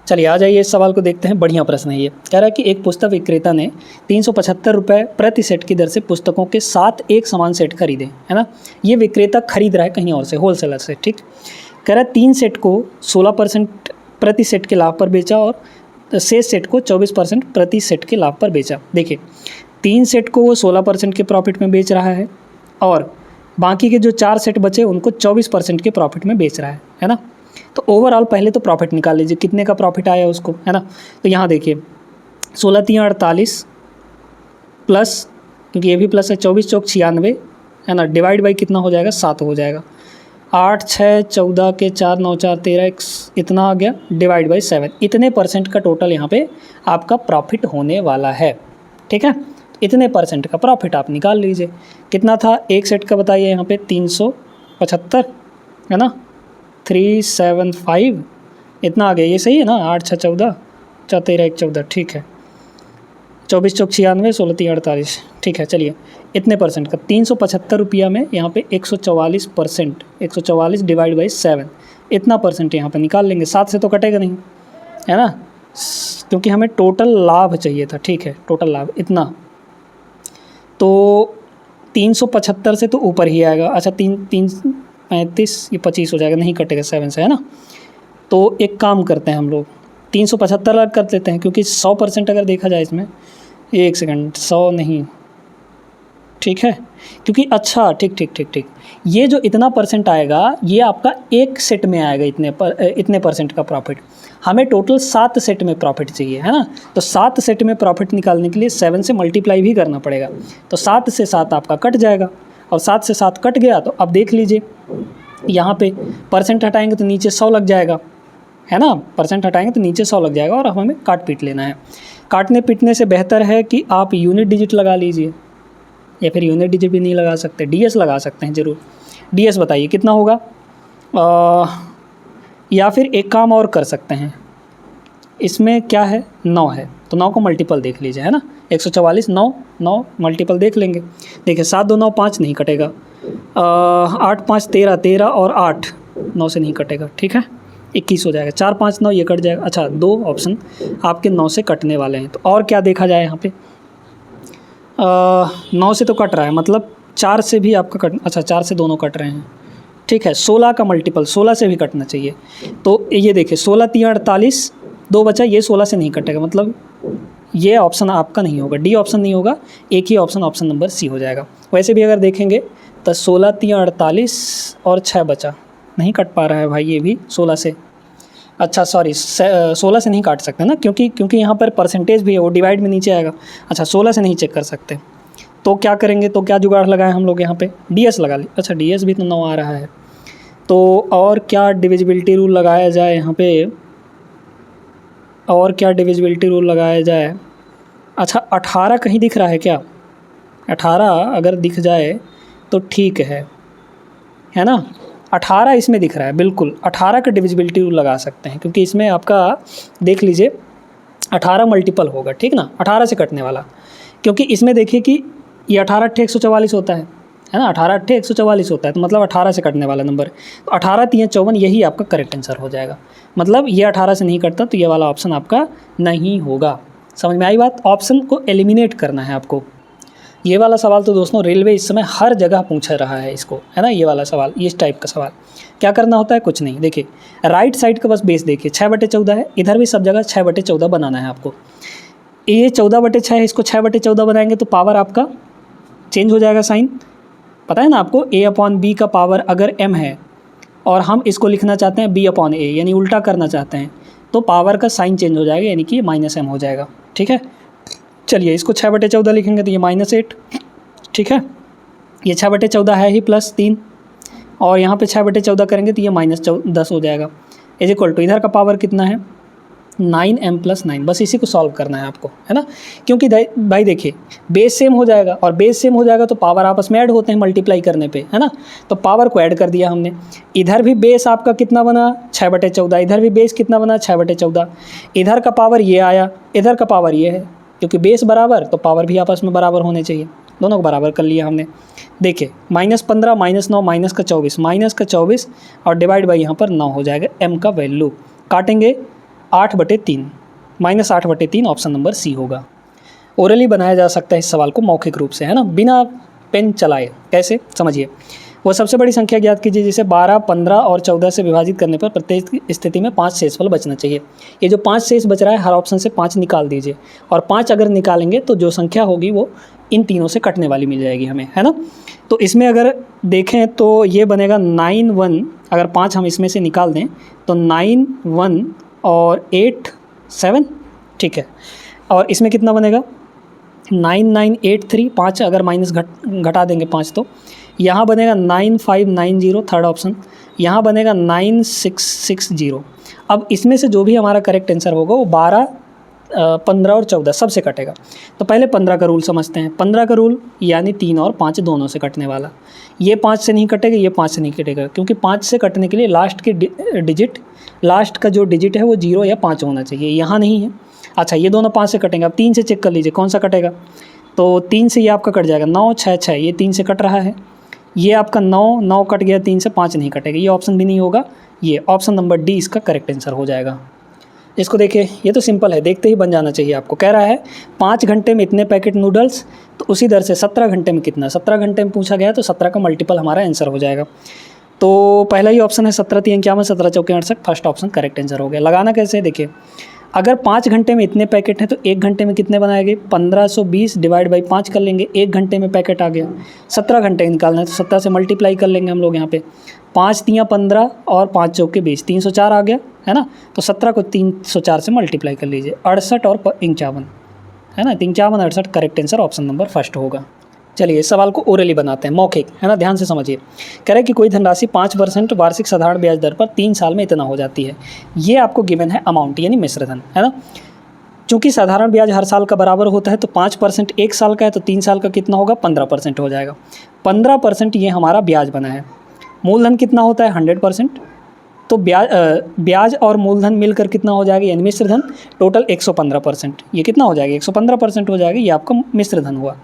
चलिए आ जाइए इस सवाल को देखते हैं, बढ़िया प्रश्न है ये। कह रहा है कि एक पुस्तक विक्रेता ने 375 रुपये प्रति सेट की दर से पुस्तकों के 7 एक समान सेट खरीदे, है ना। ये विक्रेता खरीद रहा है कहीं और से, होलसेलर से, ठीक। कह रहा है 3 सेट को 16% प्रति सेट के लाभ पर बेचा और शेष सेट को 24% प्रति सेट के लाभ पर बेचा। देखिए 3 सेट को वो 16% के प्रॉफिट में बेच रहा है, और बाकी के जो 4 सेट बचे उनको 24% के प्रॉफिट में बेच रहा है ना। तो ओवरऑल पहले तो प्रॉफिट निकाल लीजिए, कितने का प्रॉफिट आया उसको, है ना। तो यहाँ देखिए 16 3 48 प्लस, क्योंकि ये भी प्लस है, 24 चौक 96, है ना, डिवाइड बाई कितना हो जाएगा, 7 हो जाएगा। 8 6 14 के 4 9 4 13 इतना आ गया, डिवाइड बाई 7, इतने परसेंट का टोटल यहाँ पे आपका प्रॉफिट होने वाला है। ठीक है, इतने परसेंट का प्रॉफिट आप निकाल लीजिए। कितना था एक सेट का बताइए यहाँ पे, 375, है ना, 375 इतना आ गया, ये सही है ना। 8 6 14 4 13 1 14, ठीक है। 24 चौक 96, 16 3 48, ठीक है। चलिए इतने परसेंट का 375 रुपया में यहाँ पे 144%, 144 डिवाइड बाई 7, इतना परसेंट यहाँ पे निकाल लेंगे। 7 से तो कटेगा नहीं, है ना, क्योंकि हमें टोटल लाभ चाहिए था। ठीक है, टोटल लाभ इतना, तो 375 से तो ऊपर ही आएगा। अच्छा 3 3 35, ये 25 हो जाएगा, नहीं कटेगा 7 से, है ना। तो एक काम करते हैं हम लोग, 375 अलग कर लेते हैं, क्योंकि 100% अगर देखा जाए इसमें, एक सेकंड, 100 नहीं, ठीक है, क्योंकि अच्छा ठीक, ये जो इतना परसेंट आएगा ये आपका एक सेट में आएगा, इतने परसेंट का प्रॉफिट। हमें टोटल 7 सेट में प्रॉफिट चाहिए, है ना। तो 7 सेट में प्रॉफिट निकालने के लिए 7 से मल्टीप्लाई भी करना पड़ेगा। तो 7 से 7 आपका कट जाएगा, और 7 से 7 कट गया तो अब देख लीजिए यहाँ पे परसेंट हटाएंगे तो नीचे 100 लग जाएगा, है ना। परसेंट हटाएंगे तो नीचे 100 लग जाएगा, और अब हमें काट पीट लेना है। काटने पीटने से बेहतर है कि आप यूनिट डिजिट लगा लीजिए, या फिर यूनिट डिजिट भी नहीं लगा सकते, डीएस लगा सकते हैं ज़रूर। डीएस बताइए कितना होगा, या फिर एक काम और कर सकते हैं, इसमें क्या है, 9 है, तो 9 को मल्टीपल देख लीजिए, है ना। 144 9 मल्टीपल देख लेंगे। देखिए 7 2 9 5 नहीं कटेगा, 8 5 13 13 और 8 9 से नहीं कटेगा, ठीक है, 21 हो जाएगा। 4 5 9 ये कट जाएगा। अच्छा 2 ऑप्शन आपके 9 से कटने वाले हैं, तो और क्या देखा जाए यहाँ पे, 9 से तो कट रहा है, मतलब 4 से भी आपका कट, अच्छा 4 से दोनों कट रहे हैं, ठीक है। 16 का मल्टीपल 16 से भी कटना चाहिए, तो ये देखिए 16 3 48, 2 बचा, ये 16 से नहीं कटेगा, मतलब ये ऑप्शन आपका नहीं होगा, डी ऑप्शन नहीं होगा, एक ही ऑप्शन, ऑप्शन नंबर सी हो जाएगा। वैसे भी अगर देखेंगे तो 16 3 48 और 6 बचा, नहीं कट पा रहा है भाई ये भी 16 से। अच्छा सॉरी 16 से नहीं काट सकते ना, क्योंकि यहाँ पर परसेंटेज भी है, वो डिवाइड में नीचे आएगा। अच्छा 16 से नहीं चेक कर सकते, तो क्या करेंगे, तो क्या जुगाड़ लगाएं हम लोग यहाँ पे, डीएस लगा ली। अच्छा डीएस भी तो 9 आ रहा है, तो और क्या डिविजिबिलिटी रूल लगाया जाए यहाँ पे, और क्या डिविजिबिलिटी रूल लगाया जाए। अच्छा 18 कहीं दिख रहा है क्या, 18 अगर दिख जाए तो ठीक है ना। 18 इसमें दिख रहा है, बिल्कुल 18 का डिविजिबिलिटी रूल लगा सकते हैं, क्योंकि इसमें आपका देख लीजिए 18 मल्टीपल होगा, ठीक ना, 18 से कटने वाला। क्योंकि इसमें देखिए कि ये 18 8 144 होता है ना, 18 8 144 होता है, तो मतलब 18 से कटने वाला नंबर, तो 18 3 54, यही आपका करेक्ट आंसर हो जाएगा। मतलब ये 18 से नहीं कटता, तो ये वाला ऑप्शन आपका नहीं होगा। समझ में आई बात, ऑप्शन को एलिमिनेट करना है आपको। ये वाला सवाल तो दोस्तों रेलवे इस समय हर जगह पूछ रहा है इसको, है ना। ये वाला सवाल, इस टाइप का सवाल क्या करना होता है, कुछ नहीं, देखिए राइट साइड का बस बेस देखिए, 6/14 है, इधर भी सब जगह 6/14 बनाना है आपको। ये 14/6 है, इसको 6/14 बनाएंगे तो पावर आपका चेंज हो जाएगा, साइन पता है ना आपको। a/b का पावर अगर m है और हम इसको लिखना चाहते हैं b/a, यानी उल्टा करना चाहते हैं, तो पावर का साइन चेंज हो जाएगा, यानी कि -m हो जाएगा, ठीक है। चलिए इसको 6/14 लिखेंगे तो ये -8, ठीक है। ये 6/14 है ही, +3, और यहाँ पे 6/14 करेंगे तो ये -10 हो जाएगा। इज इक्वल टू इधर का पावर कितना है, 9m + 9। बस इसी को सॉल्व करना है आपको, है ना। क्योंकि भाई देखिए बेस सेम हो जाएगा, और बेस सेम हो जाएगा तो पावर आपस में ऐड होते हैं मल्टीप्लाई करने पे, है ना। तो पावर को ऐड कर दिया हमने। इधर भी बेस आपका कितना बना, 6/14, इधर भी बेस कितना बना, 6/14। इधर का पावर ये आया, इधर का पावर ये है, क्योंकि बेस बराबर तो पावर भी आपस में बराबर होने चाहिए, दोनों को बराबर कर लिया हमने। देखिए -15 -9 -24 और डिवाइड बाई यहाँ पर 9 हो जाएगा, m का वैल्यू काटेंगे 8/3, -8/3 ऑप्शन नंबर सी होगा। ओरली बनाया जा सकता है इस सवाल को मौखिक रूप से, है ना, बिना पेन चलाए। कैसे, समझिए। वो सबसे बड़ी संख्या ज्ञात कीजिए जिसे 12, 15 और 14 से विभाजित करने पर प्रत्येक स्थिति में 5 शेषफल बचना चाहिए। ये जो 5 शेष बच रहा है, हर ऑप्शन से 5 निकाल दीजिए, और 5 अगर निकालेंगे तो जो संख्या होगी वो इन तीनों से कटने वाली मिल जाएगी हमें, है ना। तो इसमें अगर देखें तो ये बनेगा 9, 1, अगर 5 हम इसमें से निकाल दें तो 9, 1 और 8, 7, ठीक है। और इसमें कितना बनेगा 9, 9, 8, 3, 5 अगर माइनस घटा देंगे 5 तो यहाँ बनेगा 9, 5, 9, 0, थर्ड ऑप्शन। यहाँ बनेगा 9, 6, 6, 0। अब इसमें से जो भी हमारा करेक्ट आंसर होगा वो 12, 15 और 14 सबसे कटेगा। तो पहले 15 का रूल समझते हैं। 15 का रूल यानी 3 और 5 दोनों से कटने वाला। ये 5 से नहीं कटेगा, ये 5 से नहीं कटेगा, क्योंकि 5 से कटने के लिए लास्ट का जो डिजिट है वो 0 या 5 होना चाहिए, यहाँ नहीं है। अच्छा, ये दोनों 5 से कटेंगे। अब 3 से चेक कर लीजिए कौन सा कटेगा। तो 3 से ये आपका कट जाएगा, 9, 6, 6, ये 3 से कट रहा है। ये आपका 9 कट गया, 3 से 5 नहीं कटेगा, ये ऑप्शन भी नहीं होगा। ये ऑप्शन नंबर डी इसका करेक्ट आंसर हो जाएगा। इसको देखिए, ये तो सिंपल है, देखते ही बन जाना चाहिए आपको। कह रहा है 5 घंटे में इतने पैकेट नूडल्स, तो उसी दर से 17 घंटे में कितना। 17 घंटे में पूछा गया तो 17 का मल्टीपल हमारा आंसर हो जाएगा। तो पहला ही ऑप्शन है 17, 3, 51, 17, 4, 68, फर्स्ट ऑप्शन करेक्ट आंसर हो गया। लगाना कैसे है देखिए, अगर 5 घंटे में इतने पैकेट हैं तो 1 घंटे में कितने बनाएंगे, 1520 डिवाइड बाई 5 कर लेंगे, 1 घंटे में पैकेट आ गया। 17 घंटे निकालना है तो 17 से मल्टीप्लाई कर लेंगे हम लोग यहाँ पे। 5 तियाँ 15 और 5 चौके 20, 304 आ गया, है ना। तो 17 को 304 से मल्टीप्लाई कर लीजिए, 68 और 51, है ना। 53, 68 correct answer option number first होगा। चलिए इस सवाल को ओरली बनाते हैं, मौखिक, है ना। ध्यान से समझिए। कह रहे हैं कि कोई धनराशि 5% वार्षिक साधारण ब्याज दर पर 3 साल में इतना हो जाती है। ये आपको गिवन है अमाउंट, यानी मिश्र धन, है ना। चूंकि साधारण ब्याज हर साल का बराबर होता है तो 5% 1 साल का है, तो 3 साल का कितना होगा, 15% हो जाएगा। 15% ये हमारा ब्याज बना है। मूलधन कितना होता है, 100%। तो ब्याज और मूलधन मिलकर कितना हो जाएगा, यानी मिश्र धन टोटल 115%। ये कितना हो जाएगा, 115% हो जाएगा। ये आपका मिश्र धन हुआ।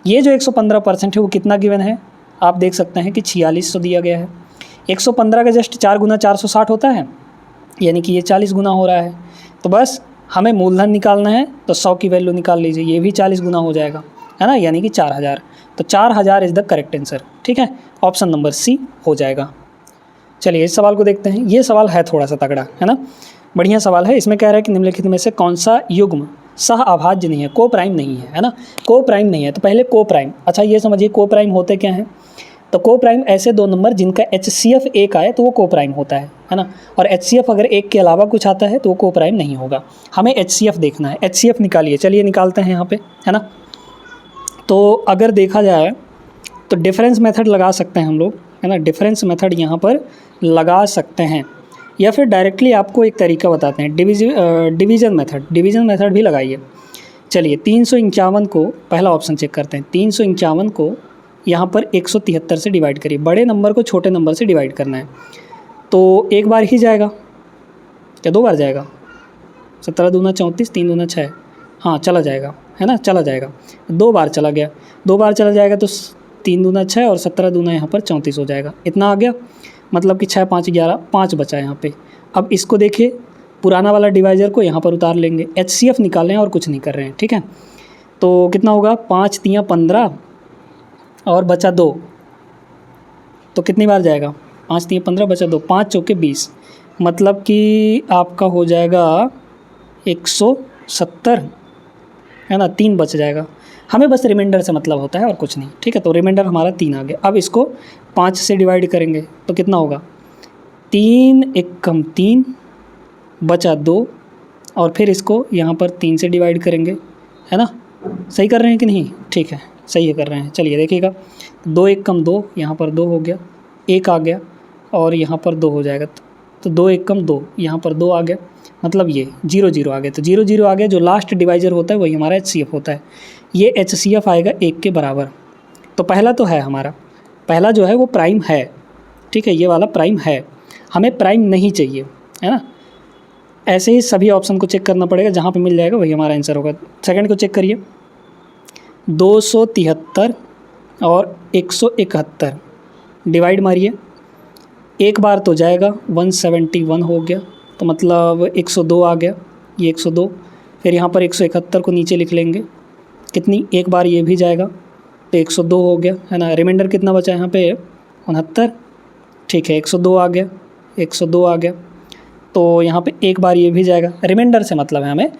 ये जो 115% है वो कितना गिवन है, आप देख सकते हैं कि 4600 दिया गया है। 115 का जस्ट 4 गुना 460 होता है, यानी कि ये 40 गुना हो रहा है। तो बस हमें मूलधन निकालना है तो 100 की वैल्यू निकाल लीजिए, ये भी 40 गुना हो जाएगा, है ना, यानी कि 4000। तो 4000 इज़ द करेक्ट आंसर, ठीक है। ऑप्शन नंबर सी हो जाएगा। चलिए इस सवाल को देखते हैं। ये सवाल है थोड़ा सा तगड़ा, है ना, बढ़िया सवाल है। इसमें कह रहा है कि निम्नलिखित में से कौन सा युग्म सह अभाज्य नहीं है, को प्राइम नहीं है, है ना। को प्राइम नहीं है तो पहले को प्राइम। अच्छा ये समझिए को प्राइम होते क्या हैं। तो को प्राइम ऐसे दो नंबर जिनका HCF 1 आए तो वो को प्राइम होता है ना। और HCF अगर 1 के अलावा कुछ आता है तो वो को प्राइम नहीं होगा। हमें HCF देखना है। HCF निकालिए, चलिए निकालते हैं यहाँ पे, है ना। तो अगर देखा जाए तो डिफरेंस मेथड लगा सकते हैं हम लोग, है ना। डिफरेंस मेथड यहाँ पर लगा सकते हैं, या फिर डायरेक्टली आपको एक तरीका बताते हैं, डिवीज़न मेथड भी लगाइए। चलिए 351 को पहला ऑप्शन चेक करते हैं। 351 को यहाँ पर 173 से डिवाइड करिए। बड़े नंबर को छोटे नंबर से डिवाइड करना है, तो एक बार ही जाएगा या 2 बार जाएगा। 17 दूना 34, 3 दूना 6, हाँ चला जाएगा, है ना, चला जाएगा। 2 बार चला गया, 2 बार चला जाएगा तो 3 दूना 6 और 17 दूना यहाँ पर 34 हो जाएगा। इतना आ गया, मतलब कि 6, 5, 11, 5 बचा यहाँ पे। अब इसको देखिए, पुराना वाला डिवाइज़र को यहाँ पर उतार लेंगे, HCF निकाल रहे हैं और कुछ नहीं कर रहे हैं, ठीक है। तो कितना होगा, 5 तियाँ 15 और बचा 2, तो कितनी बार जाएगा, 5 तियाँ 15 बचा 2, 5 चौके 20, मतलब कि आपका हो जाएगा 170, है ना। 3 बच जाएगा। हमें बस रिमाइंडर से मतलब होता है और कुछ नहीं, ठीक है। तो रिमाइंडर हमारा 3 आ गया। अब इसको 5 से डिवाइड करेंगे तो कितना होगा, 3 एकम 3 बचा 2, और फिर इसको यहाँ पर 3 से डिवाइड करेंगे, है ना। सही कर रहे हैं कि नहीं, ठीक है, सही है कर रहे हैं। चलिए देखिएगा, 2 एकम 2, यहाँ पर 2 हो गया, 1 आ गया और यहाँ पर 2 हो जाएगा। तो 2 एकम 2, यहाँ पर 2 आ गया, मतलब ये 0 0 आ गया। तो 0 0 आ गया, जो लास्ट डिवाइजर होता है वही हमारा HCF होता है। ये HCF आएगा 1 के बराबर। तो पहला तो है हमारा, पहला जो है वो प्राइम है, ठीक है, ये वाला प्राइम है। हमें प्राइम नहीं चाहिए, है ना। ऐसे ही सभी ऑप्शन को चेक करना पड़ेगा, जहाँ पे मिल जाएगा वही हमारा आंसर होगा। सेकंड को चेक करिए, 273 और 171 डिवाइड मारिए, एक बार तो जाएगा, 171 हो गया, तो मतलब 102 आ गया, ये 102। फिर यहाँ पर 171 को नीचे लिख लेंगे, कितनी, एक बार ये भी जाएगा तो 102 हो गया, है ना। रिमाइंडर कितना बचा यहाँ पे, 69, ठीक है 102 आ गया, 102 आ गया। तो यहाँ पे एक बार ये भी जाएगा, रिमाइंडर से मतलब है हमें।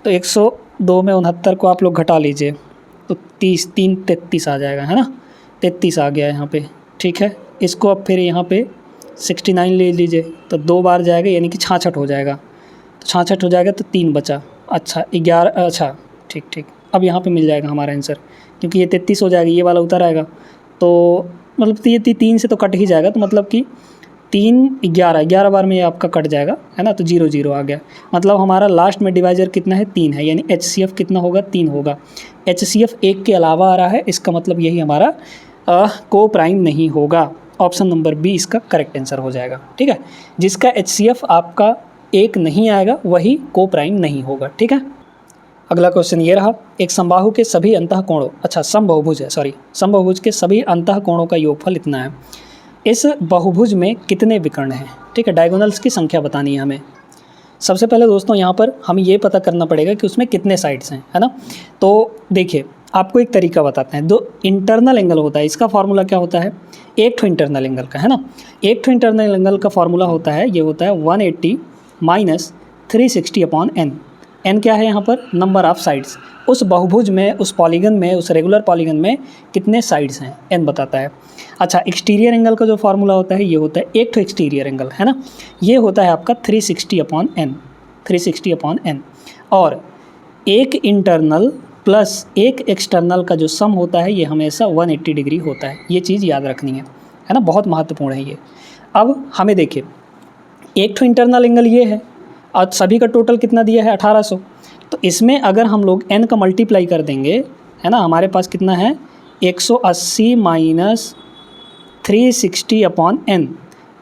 तो 102 में 69 को आप लोग घटा लीजिए तो 30, 3 33 आ जाएगा, है ना, 33 आ गया यहाँ पे, ठीक है। इसको अब फिर यहाँ पे 69 ले लीजिए तो 2 बार जाएगा, यानी कि 66 हो जाएगा। तो 66 हो जाएगा तो 3 बचा, अच्छा 11, अच्छा ठीक ठीक, अब यहाँ पे मिल जाएगा हमारा आंसर, क्योंकि ये 33 हो जाएगा, ये वाला उतर आएगा। तो मतलब ये 3 से तो कट ही जाएगा, तो मतलब कि 3 11 बार में ये आपका कट जाएगा, है ना। तो 0 0 आ गया, मतलब हमारा लास्ट में डिवाइजर कितना है, 3 है, यानी HCF कितना होगा, 3 होगा। HCF 1 के अलावा आ रहा है, इसका मतलब यही हमारा को प्राइम नहीं होगा। ऑप्शन नंबर बी इसका करेक्ट आंसर हो जाएगा, ठीक है। जिसका HCF आपका 1 नहीं आएगा वही को प्राइम नहीं होगा, ठीक है। अगला क्वेश्चन ये रहा, एक समबाहु के सभी अंतःकोणों, अच्छा समबहुभुज है, सॉरी, समबहुभुज के सभी अंतःकोणों का योगफल इतना है। इस बहुभुज में कितने विकर्ण हैं, ठीक है, डायगोनल्स की संख्या बतानी है हमें। सबसे पहले दोस्तों यहाँ पर हमें ये पता करना पड़ेगा कि उसमें कितने साइड्स हैं, है ना। तो देखिए आपको एक तरीका बताते हैं, दो इंटरनल एंगल होता है, इसका फार्मूला क्या होता है, एक ठो इंटरनल एंगल का, है ना। एक ठो इंटरनल एंगल का फार्मूला होता है, ये होता है 180 माइनस 360 अपॉन एन। एन क्या है यहाँ पर, नंबर ऑफ साइड्स। उस बहुभुज में, उस पॉलीगन में, उस रेगुलर पॉलीगन में कितने साइड्स हैं, एन बताता है। अच्छा, एक्सटीरियर एंगल का जो फार्मूला होता है ये होता है एक तो एक्सटीरियर एंगल, है ना, ये होता है आपका 360 अपॉन एन, 360 अपॉन एन। और एक इंटरनल प्लस एक एक्सटर्नल का जो सम होता है ये हमेशा 180 डिग्री होता है, ये चीज़ याद रखनी है ना, बहुत महत्वपूर्ण है ये। अब हमें देखिए एक तो इंटरनल एंगल ये है और सभी का टोटल कितना दिया है 1800, तो इसमें अगर हम लोग n का मल्टीप्लाई कर देंगे, है ना, हमारे पास कितना है 180 माइनस 360 अपॉन एन।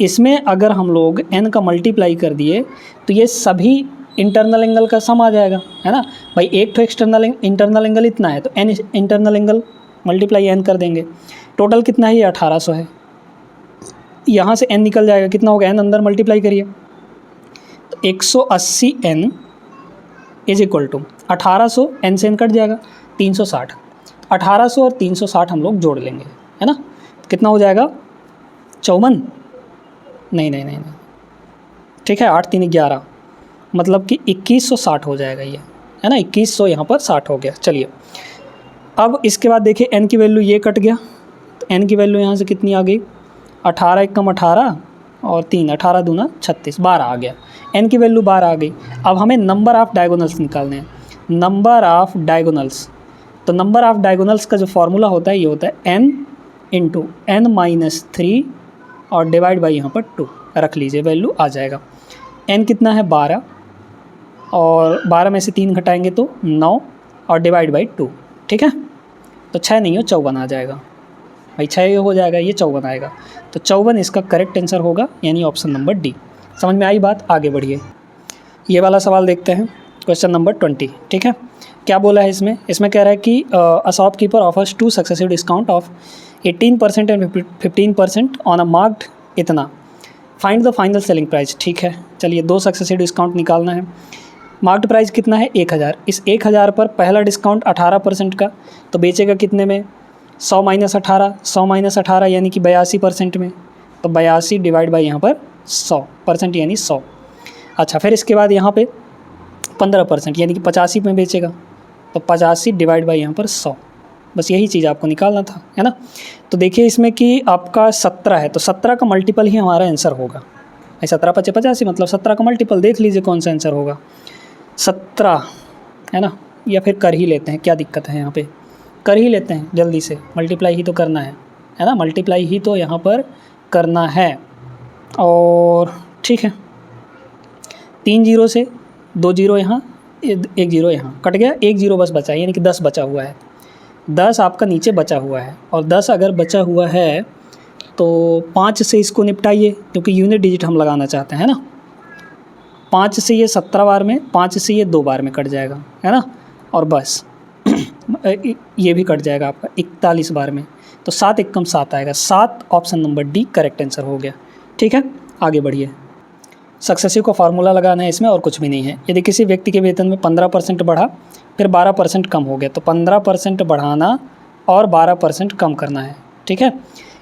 इसमें अगर हम लोग n का मल्टीप्लाई कर दिए तो ये सभी इंटरनल एंगल का सम आ जाएगा, है ना भाई। एक तो इंटरनल एंगल इतना है तो n internal angle multiply n कर देंगे, टोटल कितना है ये 1800 है। यहाँ से n निकल जाएगा, कितना होगा n अंदर मल्टीप्लाई करिए तो 180 n is equal to 1800, n से n कट जाएगा 360, 1800 और 360 हम लोग जोड़ लेंगे, है ना, कितना हो जाएगा 54, नहीं, ठीक है 8 3 11, मतलब कि 2160 हो जाएगा ये, है ना, 2100 यहाँ पर 60 हो गया। चलिए अब इसके बाद देखिए n की वैल्यू ये कट गया, तो n की वैल्यू यहाँ से कितनी आ गई 18 एकम 18 और 3 18 दूना 36, 12 आ गया, n की वैल्यू 12 आ गई। अब हमें नंबर ऑफ़ डायगोनल्स निकालने हैं, नंबर ऑफ़ डायगोनल्स। तो नंबर ऑफ़ डायगोनल्स का जो फार्मूला होता है ये होता है n इंटू n माइनस 3 और डिवाइड बाई यहाँ पर 2 रख लीजिए, वैल्यू आ जाएगा। n कितना है 12 और 12 में से 3 घटाएंगे तो 9 और डिवाइड बाई 2, ठीक है। तो 6 नहीं हो 54 आ जाएगा भाई, 6 हो जाएगा, ये 54 आएगा। तो 54 इसका करेक्ट आंसर होगा, यानी ऑप्शन नंबर डी। समझ में आई बात, आगे बढ़िए। ये वाला सवाल देखते हैं, क्वेश्चन नंबर 20, ठीक है। क्या बोला है इसमें, इसमें कह रहा है कि a shopkeeper offers 2 successive discount of 18% and 15% on a marked इतना, find the final selling price. ठीक है, चलिए 2 सक्सेसिव डिस्काउंट निकालना है। मार्क्ड प्राइस कितना है 1000, इस 1000 पर पहला डिस्काउंट 18% का, तो बेचेगा कितने में 100 माइनस 18, 100 माइनस 18 यानी कि 82% में, तो 82 डिवाइड बाई यहाँ पर 100% यानी 100। अच्छा, फिर इसके बाद यहाँ पे 15% यानी कि 85 में बेचेगा, तो 85 डिवाइड बाई यहाँ पर 100। बस यही चीज़ आपको निकालना था, है ना। तो देखिए इसमें कि आपका 17 है, तो 17 का मल्टीपल ही हमारा आंसर होगा। 17 × 5 = 85, मतलब 17 का मल्टीपल देख लीजिए कौन सा आंसर होगा, 17, है ना। या फिर कर ही लेते हैं, क्या दिक्कत है यहाँ पे, कर ही लेते हैं जल्दी से, मल्टीप्लाई ही तो करना है ना, मल्टीप्लाई ही तो यहाँ पर करना है। और ठीक है, 3 0 से 2 0 यहाँ, 1 0 यहाँ कट गया, 1 0 बस बचा है, यानी कि 10 बचा हुआ है। 10 आपका नीचे बचा हुआ है, और 10 अगर बचा हुआ है तो 5 से इसको निपटाइए, क्योंकि यूनिट डिजिट हम लगाना चाहते हैं ना। 5 से ये 17 बार में, 5 से ये 2 बार में कट जाएगा, है ना, और बस ये भी कट जाएगा आपका 41 बार में, तो 7 एकम 7 आएगा। 7 option number D correct answer हो गया। ठीक है, आगे बढ़िए। सक्सेसिव का फार्मूला लगाना है इसमें, और कुछ भी नहीं है। यदि किसी व्यक्ति के वेतन में 15% बढ़ा फिर 12% कम हो गया, तो 15% बढ़ाना और 12% कम करना है। ठीक है,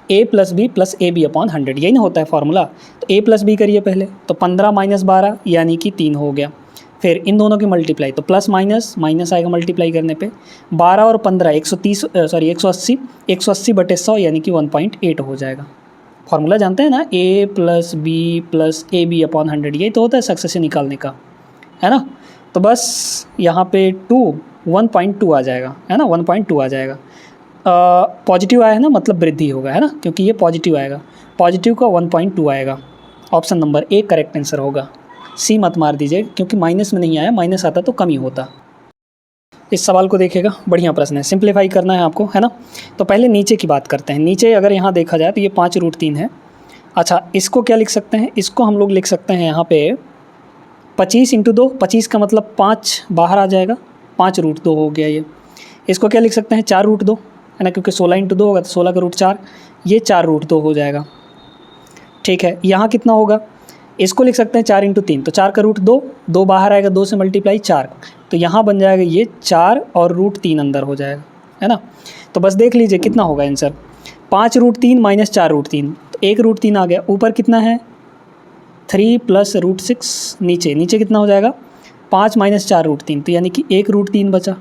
A plus B plus A B upon 100, यही ना होता है फार्मूला। तो ए प्लस बी करिए पहले, तो 15 माइनस 12 यानी कि 3 हो गया। फिर इन दोनों की मल्टीप्लाई, तो प्लस माइनस माइनस आएगा मल्टीप्लाई करने पे, 12 और 15 180, 180/100 यानी कि 1.8 हो जाएगा। फार्मूला जानते हैं ना, ए प्लस बी अपॉन 100, यही तो होता है सक्सेशन निकालने का, है ना। तो बस यहाँ पे 1.2 आ जाएगा, है ना, 1.2 आ जाएगा। पॉजिटिव आया है ना, मतलब वृद्धि होगा, है ना, क्योंकि ये पॉजिटिव आएगा, पॉजिटिव का 1.2 आएगा। Option number A correct answer होगा। सी मत मार दीजिए, क्योंकि माइनस में नहीं आया, माइनस आता तो कम ही होता। इस सवाल को देखिएगा, बढ़िया प्रश्न है, सिंप्लीफाई करना है आपको, है ना। तो पहले नीचे की बात करते हैं। नीचे अगर यहाँ देखा जाए तो ये 5√3 है। अच्छा, इसको क्या लिख सकते हैं, इसको हम लोग लिख सकते हैं यहाँ पे 25 × 2, 25 का मतलब 5 बाहर आ जाएगा, 5√2 हो गया ये। इसको क्या लिख सकते हैं 4√2, है ना, क्योंकि 16 × 2 होगा तो 16 का √4, ये 4√2 हो जाएगा। ठीक है, यहाँ कितना होगा, इसको लिख सकते हैं 4 × 3, तो 4 का √2, 2 बाहर आएगा, 2 से मल्टीप्लाई 4, तो यहाँ बन जाएगा ये 4 और √3 अंदर हो जाएगा, है ना। तो बस देख लीजिए कितना होगा आंसर, 5√3 माइनस 4√3, तो 1√3 आ गया। ऊपर कितना है 3 + √6, नीचे कितना हो जाएगा 5 माइनस 4√3, तो यानी कि 1√3 बचा।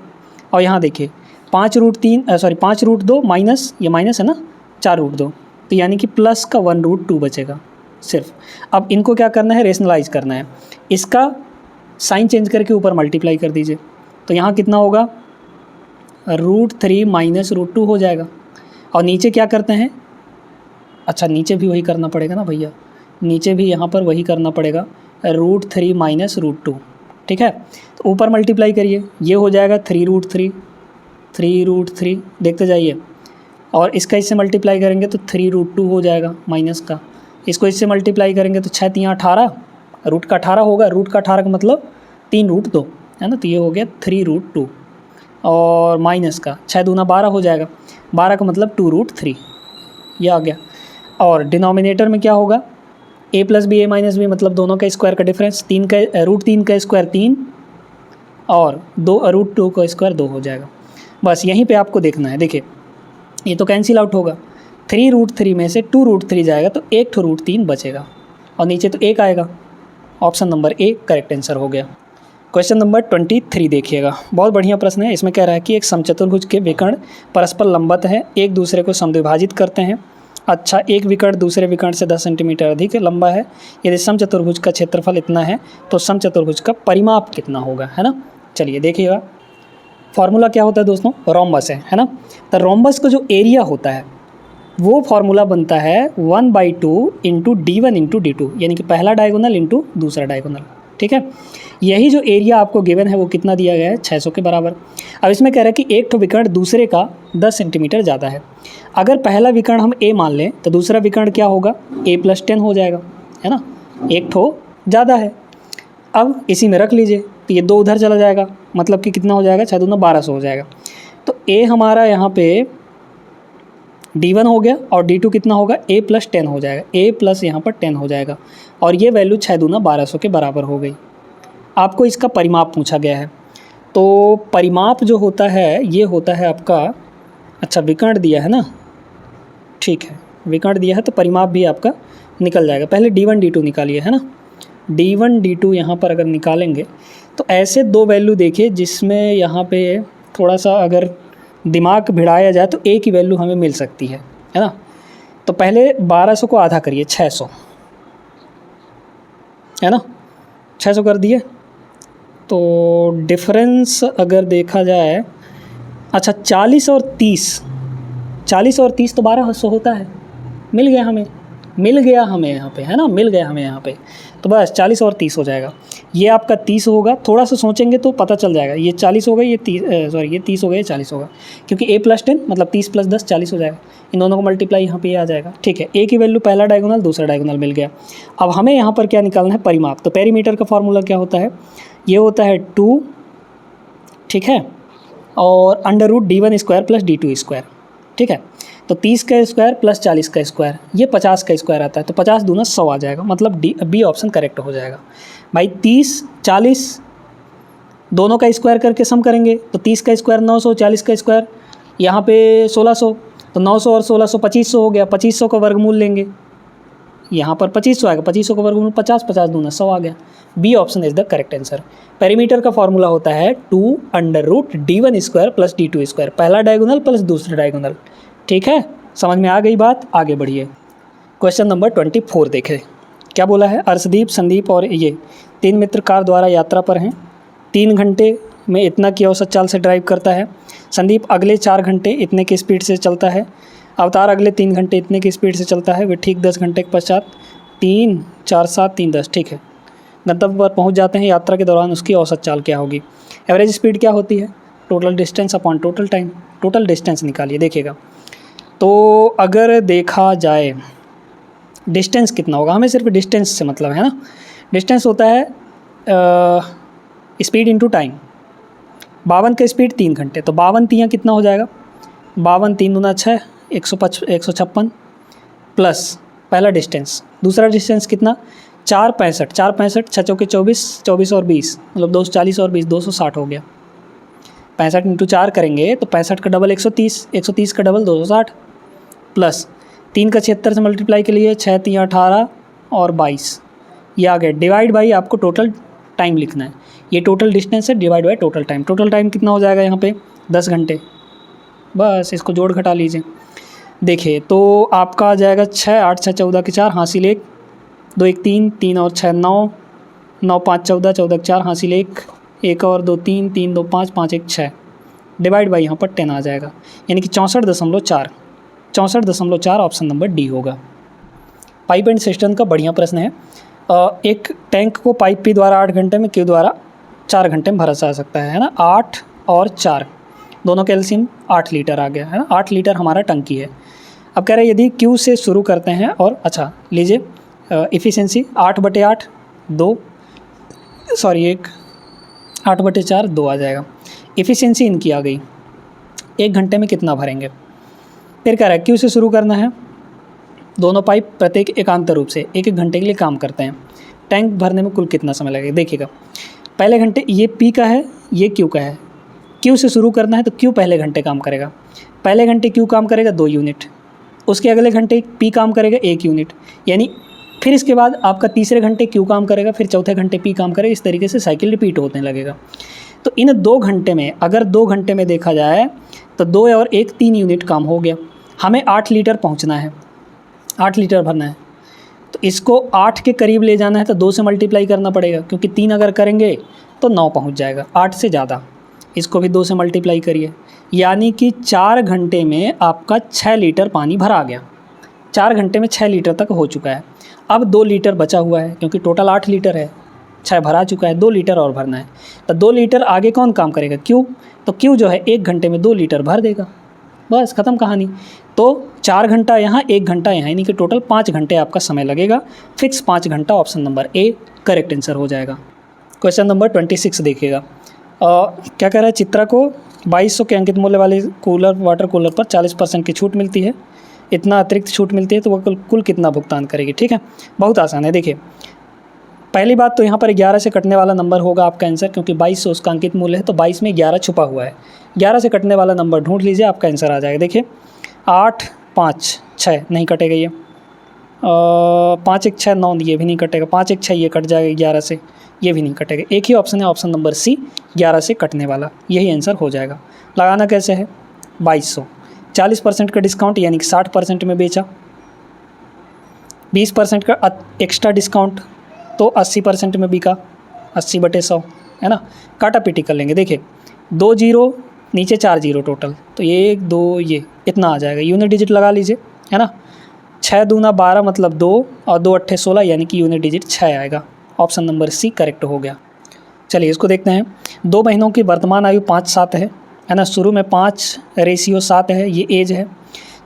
और यहाँ देखिए 5√2 माइनस, ये माइनस है ना, 4√2, तो यानी कि प्लस का 1√2 बचेगा सिर्फ। अब इनको क्या करना है, रेशनलाइज करना है, इसका साइन चेंज करके ऊपर मल्टीप्लाई कर दीजिए, तो यहाँ कितना होगा √3 माइनस √2 हो जाएगा। और नीचे क्या करते हैं, अच्छा नीचे भी वही करना पड़ेगा ना भैया, नीचे भी यहाँ पर वही करना पड़ेगा, √3 माइनस √2, ठीक है। तो ऊपर मल्टीप्लाई करिए, ये हो जाएगा 3√3, देखते जाइए। और इसका इससे मल्टीप्लाई करेंगे तो 3√2 हो जाएगा माइनस का, इसको इससे मल्टीप्लाई करेंगे तो 6 × 3 = 18, रूट का 18 होगा, रूट का 18 का मतलब 3√2, है ना, तो ये हो गया 3√2 और माइनस का 6 × 2 = 12 हो जाएगा, 12 का मतलब 2√3, ये आ गया। और डिनोमिनेटर में क्या होगा, a + b a - b मतलब दोनों का स्क्वायर का डिफरेंस, 3 का √3 का स्क्वायर 3 और 2 √2 का स्क्वायर 2 हो जाएगा। बस यहीं पे आपको देखना है, देखिए ये तो कैंसिल आउट होगा, 3√3 में से 2√3 जाएगा तो 1 ठो √3 बचेगा और नीचे तो 1 आएगा। Option number A correct answer हो गया। क्वेश्चन नंबर 23 देखिएगा, बहुत बढ़िया प्रश्न है। इसमें कह रहा है कि एक समचतुर्भुज के विकर्ण परस्पर लंबवत हैं, एक दूसरे को समद्विभाजित करते हैं। अच्छा, एक विकर्ण दूसरे विकर्ण से 10 सेंटीमीटर अधिक लंबा है। यदि समचतुर्भुज का क्षेत्रफल इतना है तो समचतुर्भुज का परिमाप कितना होगा, है ना। चलिए देखिएगा, फार्मूला क्या होता है दोस्तों, रोम्बस है ना। तो रोम्बस का जो एरिया होता है वो फार्मूला बनता है 1/2 × d1 × d2, यानी कि पहला डायगोनल इंटू दूसरा डायगोनल, ठीक है। यही जो एरिया आपको गिवन है वो कितना दिया गया है, 600 के बराबर। अब इसमें कह रहा है कि एक ठो विकर्ण दूसरे का 10 सेंटीमीटर ज़्यादा है। अगर पहला विकर्ण हम a मान लें तो दूसरा विकर्ण क्या होगा, a + 10 हो जाएगा, है ना, एक ठो ज़्यादा है। अब इसी में रख लीजिए, तो ये 2 उधर चला जाएगा, मतलब कि कितना हो जाएगा, 6 × 2 = 1200 हो जाएगा। तो a हमारा यहाँ पे d1 हो गया और d2 कितना होगा, a + 10 हो जाएगा, a + यहाँ पर 10 हो जाएगा और ये वैल्यू 6 × 2 = 1200 के बराबर हो गई। आपको इसका परिमाप पूछा गया है, तो परिमाप जो होता है ये होता है आपका, अच्छा विकर्ण दिया है ना, ठीक है, विकर्ण दिया है तो परिमाप भी आपका निकल जाएगा। पहले d1 d2 निकालिए, है ना, d1 d2 यहाँ पर अगर निकालेंगे तो ऐसे 2 वैल्यू देखिए जिसमें यहाँ पे थोड़ा सा अगर दिमाग भिड़ाया जाए तो a की वैल्यू हमें मिल सकती है ना। तो पहले 1200 को आधा करिए, 600, है ना, 600 कर दिए तो डिफरेंस अगर देखा जाए, अच्छा 40 और 30 तो 1200 होता है, मिल गया हमें यहाँ पे, है ना, मिल गया हमें यहाँ पे। तो बस 40 और 30 हो जाएगा, ये आपका 30 होगा, थोड़ा सा सोचेंगे तो पता चल जाएगा, ये 40 होगा, ये 30 होगा, ये 40 होगा, क्योंकि a + 10 मतलब 30 + 10 40 हो जाएगा। इन दोनों को मल्टीप्लाई यहाँ पे आ जाएगा, ठीक है। a की वैल्यू पहला डायगोनल दूसरा डायगोनल मिल गया। अब हमें यहाँ पर क्या निकालना है, परिमाप। तो पेरीमीटर का फार्मूला क्या होता है, ये होता है 2, ठीक है, और √d1² + d2², ठीक है। तो 30 का स्क्वायर प्लस 40 का स्क्वायर, ये 50 का स्क्वायर आता है, तो 50 दूना 100 आ जाएगा, मतलब बी ऑप्शन करेक्ट हो जाएगा भाई। 30 40 दोनों का स्क्वायर करके सम करेंगे तो 30 का स्क्वायर 900, 40 का स्क्वायर यहाँ पे 1600, तो 900 और 1600 2500 हो गया, 2500 का वर्गमूल लेंगे, यहाँ पर 2500 आएगा, 2500 का वर्गमूल 50, 50 दूना 100 आ गया। B option is the correct answer. Perimeter का फॉर्मूला होता है 2√d1² + d2², पहला डायगोनल प्लस दूसरा डायगोनल। ठीक है, समझ में आ गई बात, आगे बढ़िए। क्वेश्चन नंबर 24 देखें, क्या बोला है। अर्शदीप, संदीप और ये 3 मित्र कार द्वारा यात्रा पर हैं। 3 घंटे में इतना की औसत चाल से ड्राइव करता है। संदीप अगले 4 घंटे इतने की स्पीड से चलता है। अवतार अगले 3 घंटे इतने की स्पीड से चलता है। वे ठीक 10 घंटे के पश्चात 3, 4, 7, 3, 10 ठीक है गंतव्य पर पहुंच जाते हैं। यात्रा के दौरान उसकी औसत चाल क्या होगी। एवरेज स्पीड क्या होती है, total distance upon total time. Total distance निकालिए, देखिएगा। तो अगर देखा जाए डिस्टेंस कितना होगा, हमें सिर्फ डिस्टेंस से मतलब है ना। डिस्टेंस होता है स्पीड इंटू टाइम। 52 का स्पीड 3 घंटे, तो 52 तियाँ कितना हो जाएगा, 52 3 दूना 6, 156 प्लस पहला डिस्टेंस, दूसरा डिस्टेंस कितना 4 65, 4 65, 6 चौके 24, 24 और 20 मतलब 240 और 20 260 हो गया। 65 इंटू 4 करेंगे तो 65 का डबल 130, 130 का डबल 260 प्लस 3 का 76 से मल्टीप्लाई के लिए 6 3 18 और 22 ये आ गया। डिवाइड बाई आपको टोटल टाइम लिखना है, ये टोटल डिस्टेंस है, divide by total time. Total time कितना हो जाएगा यहाँ पे 10 घंटे, बस इसको जोड़ घटा लीजिए। देखिए तो आपका आ जाएगा 6 8 6 14 के 4 हासिल 1, 2 1 3, 3 और 6 9, 9 5 14, 14 के 4 हासिल 1, 1 और 2 3, 3 2 5, 5 1 6 डिवाइड बाई यहाँ पर 10 आ जाएगा, यानी कि 64.4, 64.4 ऑप्शन नंबर डी होगा। पाइप एंड सिस्टम का बढ़िया प्रश्न है। एक टैंक को पाइप पी द्वारा 8 घंटे में क्यू द्वारा 4 घंटे में भरा जा सकता है ना। 8 और 4 दोनों कैल्शियम 8 लीटर आ गया है ना, 8 लीटर हमारा टंकी है। अब कह रहे हैं यदि क्यू से शुरू करते हैं और अच्छा लीजिए इफ़िशेंसी 8/8 2 सॉरी 8/4 2 आ जाएगा। इफ़िशेंसी इनकी आ गई, 1 घंटे में कितना भरेंगे। फिर कह रहा है क्यू से शुरू करना है, दोनों पाइप प्रत्येक एकांतर रूप से 1-1 घंटे के लिए काम करते हैं। टैंक भरने में कुल कितना समय लगेगा, देखिएगा पहले घंटे ये पी का है, ये क्यू का है। क्यू से शुरू करना है तो क्यू पहले घंटे काम करेगा, पहले घंटे क्यू काम करेगा 2 यूनिट, उसके अगले घंटे पी काम करेगा 1 यूनिट, यानी फिर इसके बाद आपका तीसरे घंटे क्यू काम करेगा, फिर चौथे घंटे पी काम करेगा। इस तरीके से साइकिल रिपीट होने लगेगा। तो इन 2 घंटे में अगर 2 घंटे में देखा जाए तो 2 और 1 3 यूनिट काम हो गया। हमें 8 लीटर पहुंचना है, 8 लीटर भरना है, तो इसको 8 के करीब ले जाना है तो 2 से मल्टीप्लाई करना पड़ेगा, क्योंकि 3 अगर करेंगे तो 9 पहुंच जाएगा, 8 से ज़्यादा। इसको भी 2 से मल्टीप्लाई करिए, यानी कि 4 घंटे में आपका 6 लीटर पानी भरा गया। 4 घंटे में 6 लीटर तक हो चुका है। अब 2 लीटर बचा हुआ है, क्योंकि टोटल 8 लीटर है, 6 भरा चुका है, 2 लीटर और भरना है। तो 2 लीटर आगे कौन काम करेगा, क्यू। तो क्यू जो है 1 घंटे में 2 लीटर भर देगा, बस ख़त्म कहानी। तो 4 घंटा यहाँ, 1 घंटा यहाँ, यानी कि टोटल 5 घंटे आपका समय लगेगा। फिक्स 5 घंटा, option number A correct answer हो जाएगा। क्वेश्चन नंबर 26 देखिएगा। क्या कह रहा है, चित्रा को 2200 के अंकित मूल्य वाले वाटर कूलर पर 40% की छूट मिलती है। इतना अतिरिक्त छूट मिलती है तो वह कुल कितना भुगतान करेगी। ठीक है, बहुत आसान है। देखिए पहली बात तो यहाँ पर 11 से कटने वाला नंबर होगा आपका आंसर, क्योंकि 2200 उसका अंकित मूल्य है, तो 22 में 11 छुपा हुआ है। 11 से कटने वाला नंबर ढूंढ लीजिए, आपका आंसर आ जाएगा। देखिए 8 5 6 नहीं कटेगा, ये 5 1 6 9 ये भी नहीं कटेगा, 5 1 6 ये कट जाएगा 11 से, ये भी नहीं कटेगा। एक ही ऑप्शन है, ऑप्शन नंबर सी 11 से कटने वाला, यही आंसर हो जाएगा। लगाना कैसे है, 2200 40% का डिस्काउंट यानी कि 60% में बेचा, 20% का एक्स्ट्रा डिस्काउंट तो 80% में बिका, 80/100 है ना। काटा पीटी कर लेंगे। देखिए 2 जीरो नीचे 4 जीरो टोटल, तो 1 2 ये इतना आ जाएगा। यूनिट डिजिट लगा लीजिए, है ना। 6 दूना 12 मतलब 2 और 2 8 16, यानी कि यूनिट डिजिट 6 आएगा। ऑप्शन नंबर सी करेक्ट हो गया। चलिए इसको देखते हैं। 2 महीनों की वर्तमान आयु 5-7 है ना। शुरू में 5:7 है, ये एज है।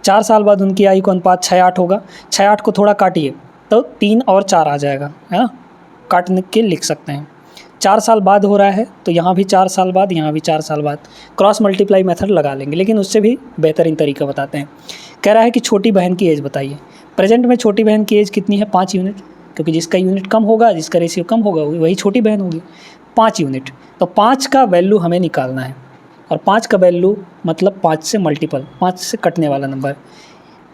4 साल बाद उनकी आयु का अनुपात 6-8 होगा। 6-8 को थोड़ा काटिए तो 3 और 4 आ जाएगा, है ना। काट के लिख सकते हैं। 4 साल बाद हो रहा है तो यहाँ भी 4 साल बाद, यहाँ भी 4 साल बाद। क्रॉस मल्टीप्लाई मेथड लगा लेंगे, लेकिन उससे भी बेहतरीन तरीका बताते हैं। कह रहा है कि छोटी बहन की एज बताइए। प्रेजेंट में छोटी बहन की एज कितनी है, 5 यूनिट, क्योंकि जिसका यूनिट कम होगा, जिसका रेशियो कम होगा वही छोटी बहन होगी। 5 यूनिट, तो 5 का वैल्यू हमें निकालना है। और 5 का वैल्यू मतलब 5 से मल्टीपल, 5 से कटने वाला नंबर,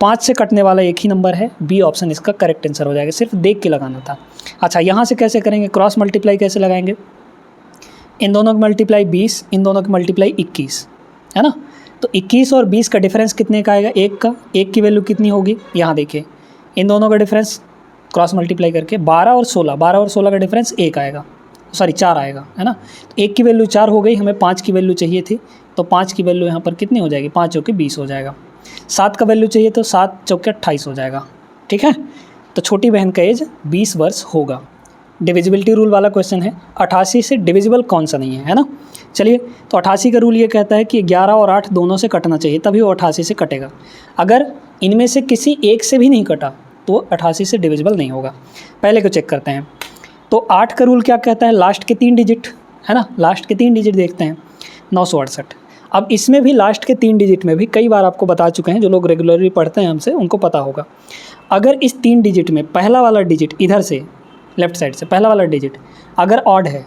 5 से कटने वाला एक ही नंबर है, बी ऑप्शन इसका करेक्ट आंसर हो जाएगा। सिर्फ देख के लगाना था। अच्छा, यहाँ से कैसे करेंगे, क्रॉस मल्टीप्लाई कैसे लगाएंगे, इन दोनों की मल्टीप्लाई 20, इन दोनों की मल्टीप्लाई 21, है ना। तो 21 और 20 का डिफरेंस कितने का आएगा, 1 का। 1 की वैल्यू कितनी होगी, यहाँ देखिए इन दोनों का डिफरेंस क्रॉस मल्टीप्लाई करके 12 और 16 का डिफरेंस 1 आएगा, सॉरी 4 आएगा, है ना। तो 1 की वैल्यू 4 हो गई, हमें 5 की वैल्यू चाहिए थी, तो 5 की वैल्यू यहाँ पर कितनी हो जाएगी, 5 चौके 20 हो जाएगा। 7 का वैल्यू चाहिए तो 7 चौके 28 हो जाएगा, ठीक है। तो छोटी बहन का एज 20 वर्ष होगा। डिविजिबिलिटी रूल वाला क्वेश्चन है, 88 से डिविजिबल कौन सा नहीं है ना। चलिए, तो 88 का रूल ये कहता है कि 11 और 8 दोनों से कटना चाहिए, तभी वो 88 से कटेगा। अगर इनमें से किसी एक से भी नहीं कटा तो 88 से डिविजिबल नहीं होगा। पहले को चेक करते हैं। तो 8 का रूल क्या कहता है, लास्ट के 3 डिजिट, है ना, लास्ट के 3 डिजिट देखते हैं, 968। अब इसमें भी लास्ट के 3 डिजिट में भी कई बार आपको बता चुके हैं, जो लोग रेगुलरली पढ़ते हैं हमसे उनको पता होगा। अगर इस 3 डिजिट में पहला वाला डिजिट इधर से लेफ्ट साइड से पहला वाला डिजिट अगर ऑड है,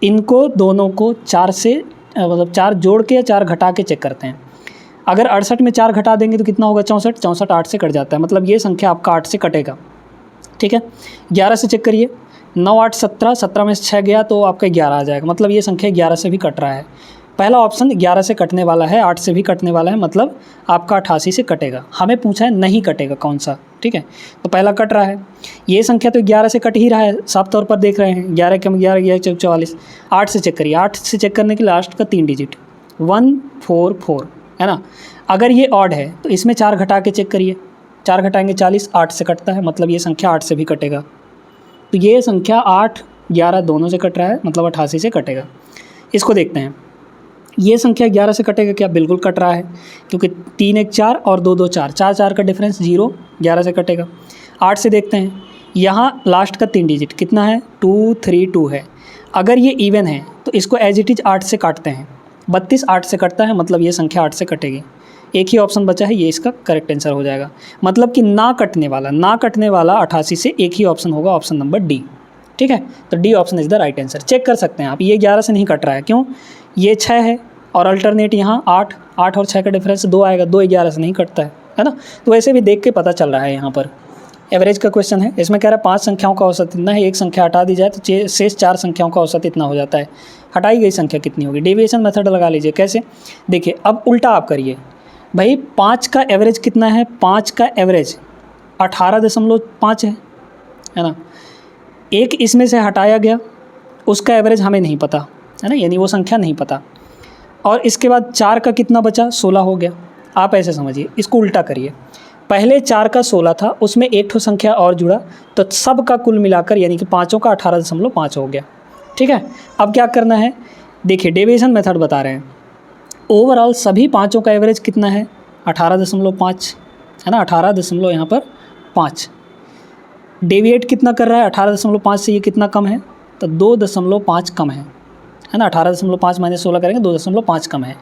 इनको दोनों को 4 से मतलब 4 जोड़ के या 4 घटा के चेक करते हैं। अगर 68 में 4 घटा देंगे तो कितना होगा, 64, 64 8 से कट जाता है, मतलब ये संख्या आपका 8 से कटेगा, ठीक है। 11 से चेक करिए, 9 8 17, 17 में 6 गया तो आपका 11 आ जाएगा, मतलब ये संख्या 11 से भी कट रहा है। पहला ऑप्शन 11 से कटने वाला है, 8 से भी कटने वाला है, मतलब आपका 88 से कटेगा। हमें पूछा है नहीं कटेगा कौन सा, ठीक है। तो पहला कट रहा है, ये संख्या तो 11 से कट ही रहा है, साफ तौर पर देख रहे हैं, 11 कम 11, 11 चौक 44। 8 से चेक करिए, 8 से चेक करने के लास्ट का 3 डिजिट 144, है ना। अगर ये ऑड है तो इसमें 4 घटा के चेक करिए, 4 घटाएंगे 40, 8 से कटता है, मतलब ये संख्या 8 से भी कटेगा। तो ये संख्या 8 11 दोनों से कट रहा है, मतलब 88 से कटेगा। इसको देखते हैं, ये संख्या 11 से कटेगा क्या, बिल्कुल कट रहा है, क्योंकि 3 1 4 और 2 2 4, 4 4 का डिफरेंस 0, 11 से कटेगा। 8 से देखते हैं, यहाँ लास्ट का 3 डिजिट कितना है, 2 3 2 है। अगर ये इवन है तो इसको एज इट इज़ 8 से काटते हैं, 32 8 से कटता है, मतलब ये संख्या 8 से कटेगी। एक ही ऑप्शन बचा है, ये इसका करेक्ट आंसर हो जाएगा। मतलब कि ना कटने वाला 88 से एक ही ऑप्शन होगा, ऑप्शन नंबर डी, ठीक है। तो D option is the right answer. Check कर सकते हैं आप, ये 11 से नहीं कट रहा है, क्यों, ये 6 है और अल्टरनेट यहाँ 8, 8 और 6 का डिफरेंस 2 आएगा, 2 11 से नहीं कटता है ना। तो वैसे भी देख के पता चल रहा है। यहाँ पर एवरेज का क्वेश्चन है, इसमें कह रहा है 5 संख्याओं का औसत इतना है, एक संख्या हटा दी जाए तो शेष 4 संख्याओं का औसत इतना हो जाता है। हटाई गई संख्या कितनी होगी, डेविएशन मेथड लगा लीजिए। कैसे, देखिए अब उल्टा आप करिए भाई, 5 का एवरेज कितना है, 5 का एवरेज 18.5 है ना। एक इसमें से हटाया गया, उसका एवरेज हमें नहीं पता, है ना, यानी वो संख्या नहीं पता। और इसके बाद 4 का कितना बचा, 16 हो गया। आप ऐसे समझिए, इसको उल्टा करिए, पहले 4 का 16 था, उसमें एक ठो संख्या और जुड़ा, तो सब का कुल मिलाकर यानी कि पाँचों का 18.5 हो गया, ठीक है। अब क्या करना है, देखिए डेविएशन मेथड बता रहे हैं, ओवरऑल सभी पाँचों का एवरेज कितना है, 18.5 है ना, 18 यहाँ पर 5। डेविएट कितना कर रहा है, 18.5 से ये कितना कम है, तो 2.5 कम है ना। 18.5 माइनस 16 करेंगे, 2.5 कम है।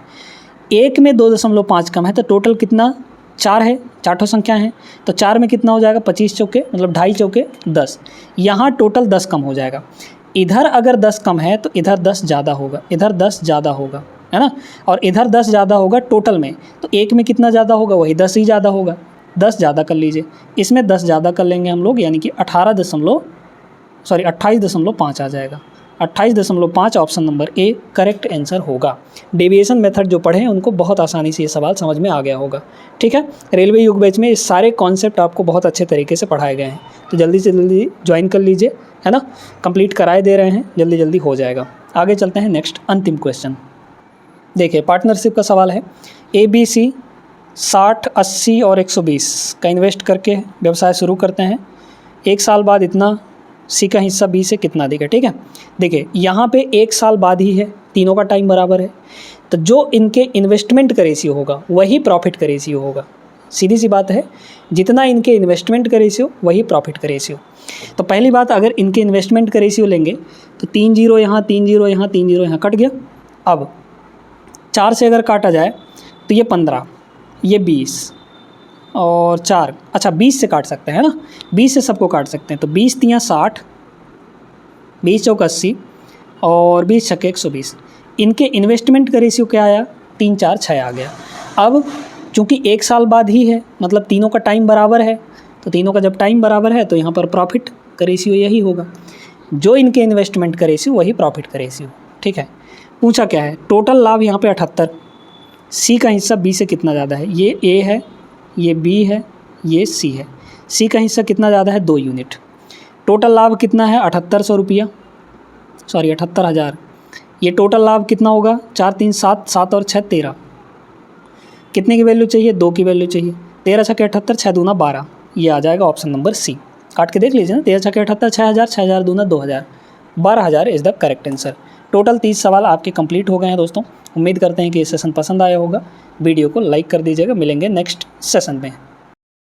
एक में 2.5 कम है, तो टोटल कितना, 4 है, 4 ठो संख्या है, तो 4 में कितना हो जाएगा, 25 चौके मतलब 2.5 चौके 10। यहाँ टोटल 10 कम हो जाएगा। इधर अगर 10 कम है तो इधर 10 ज़्यादा होगा, इधर 10 ज़्यादा होगा, है ना, और इधर 10 ज़्यादा होगा टोटल में, तो एक में कितना ज़्यादा होगा, वही 10 ही ज़्यादा होगा। 10 ज़्यादा कर लीजिए, इसमें 10 ज़्यादा कर लेंगे हम लोग, यानी कि 28.5 आ जाएगा। 28.5 option number A correct answer होगा। डेविएशन मेथड जो पढ़े हैं उनको बहुत आसानी से ये सवाल समझ में आ गया होगा, ठीक है। रेलवे युग बैच में ये सारे कॉन्सेप्ट आपको बहुत अच्छे तरीके से पढ़ाए गए हैं, तो जल्दी से जल्दी ज्वाइन कर लीजिए, है ना, कंप्लीट कराए दे रहे हैं, जल्दी जल्दी हो जाएगा। आगे चलते हैं नेक्स्ट अंतिम क्वेश्चन। देखिए पार्टनरशिप का सवाल है, ABC 60, 80 और 120 का इन्वेस्ट करके व्यवसाय शुरू करते हैं। 1 साल बाद इतना सी का हिस्सा बी से कितना देगा, ठीक है। देखिए यहाँ पे 1 साल बाद ही है, तीनों का टाइम बराबर है, तो जो इनके इन्वेस्टमेंट का रेशियो होगा वही प्रॉफिट का रेशियो होगा। सीधी सी बात है, जितना इनके इन्वेस्टमेंट का रेशियो वही प्रॉफिट का रेशियो। तो पहली बात, अगर इनके इन्वेस्टमेंट का रेशियो लेंगे तो 3 0 यहाँ, 3 0 यहाँ, 3 0 यहाँ कट गया। अब 4 से अगर काटा जाए तो ये 15, ये 20 और 4, अच्छा 20 से काट सकते हैं ना, 20 से सबको काट सकते हैं, तो 20 3 60, 20 चौक 80 और 20 छक्के 120। इनके इन्वेस्टमेंट का रेशियो क्या आया, 3 4 6 आ गया। अब चूँकि 1 साल बाद ही है, मतलब तीनों का टाइम बराबर है, तो तीनों का जब टाइम बराबर है तो यहाँ पर प्रॉफिट का रेशियो यही होगा, जो इनके इन्वेस्टमेंट का रेशियो वही प्रॉफिट का रेशियो। ठीक है, पूछा क्या है, टोटल लाभ यहाँ पे 78, सी का हिस्सा बी से कितना ज़्यादा है, ये ए है, ये बी है, ये सी है, सी का हिस्सा कितना ज़्यादा है, 2 यूनिट। टोटल लाभ कितना है, 7800 रुपया, सॉरी 78,000। ये टोटल लाभ कितना होगा, 4 3 7, 7 और 6 13, कितने की वैल्यू चाहिए, 2 की वैल्यू चाहिए, 13 छके 78, 6 दूना 12, ये आ जाएगा ऑप्शन नंबर सी। काट के देख लीजिए ना, 13 छके 78, 6000, 6000 दूना 2000, 12000 is the correct answer. Total 30 सवाल आपके कंप्लीट हो गए हैं दोस्तों। उम्मीद करते हैं कि ये सेशन पसंद आया होगा। वीडियो को लाइक कर दीजिएगा। मिलेंगे नेक्स्ट सेशन में।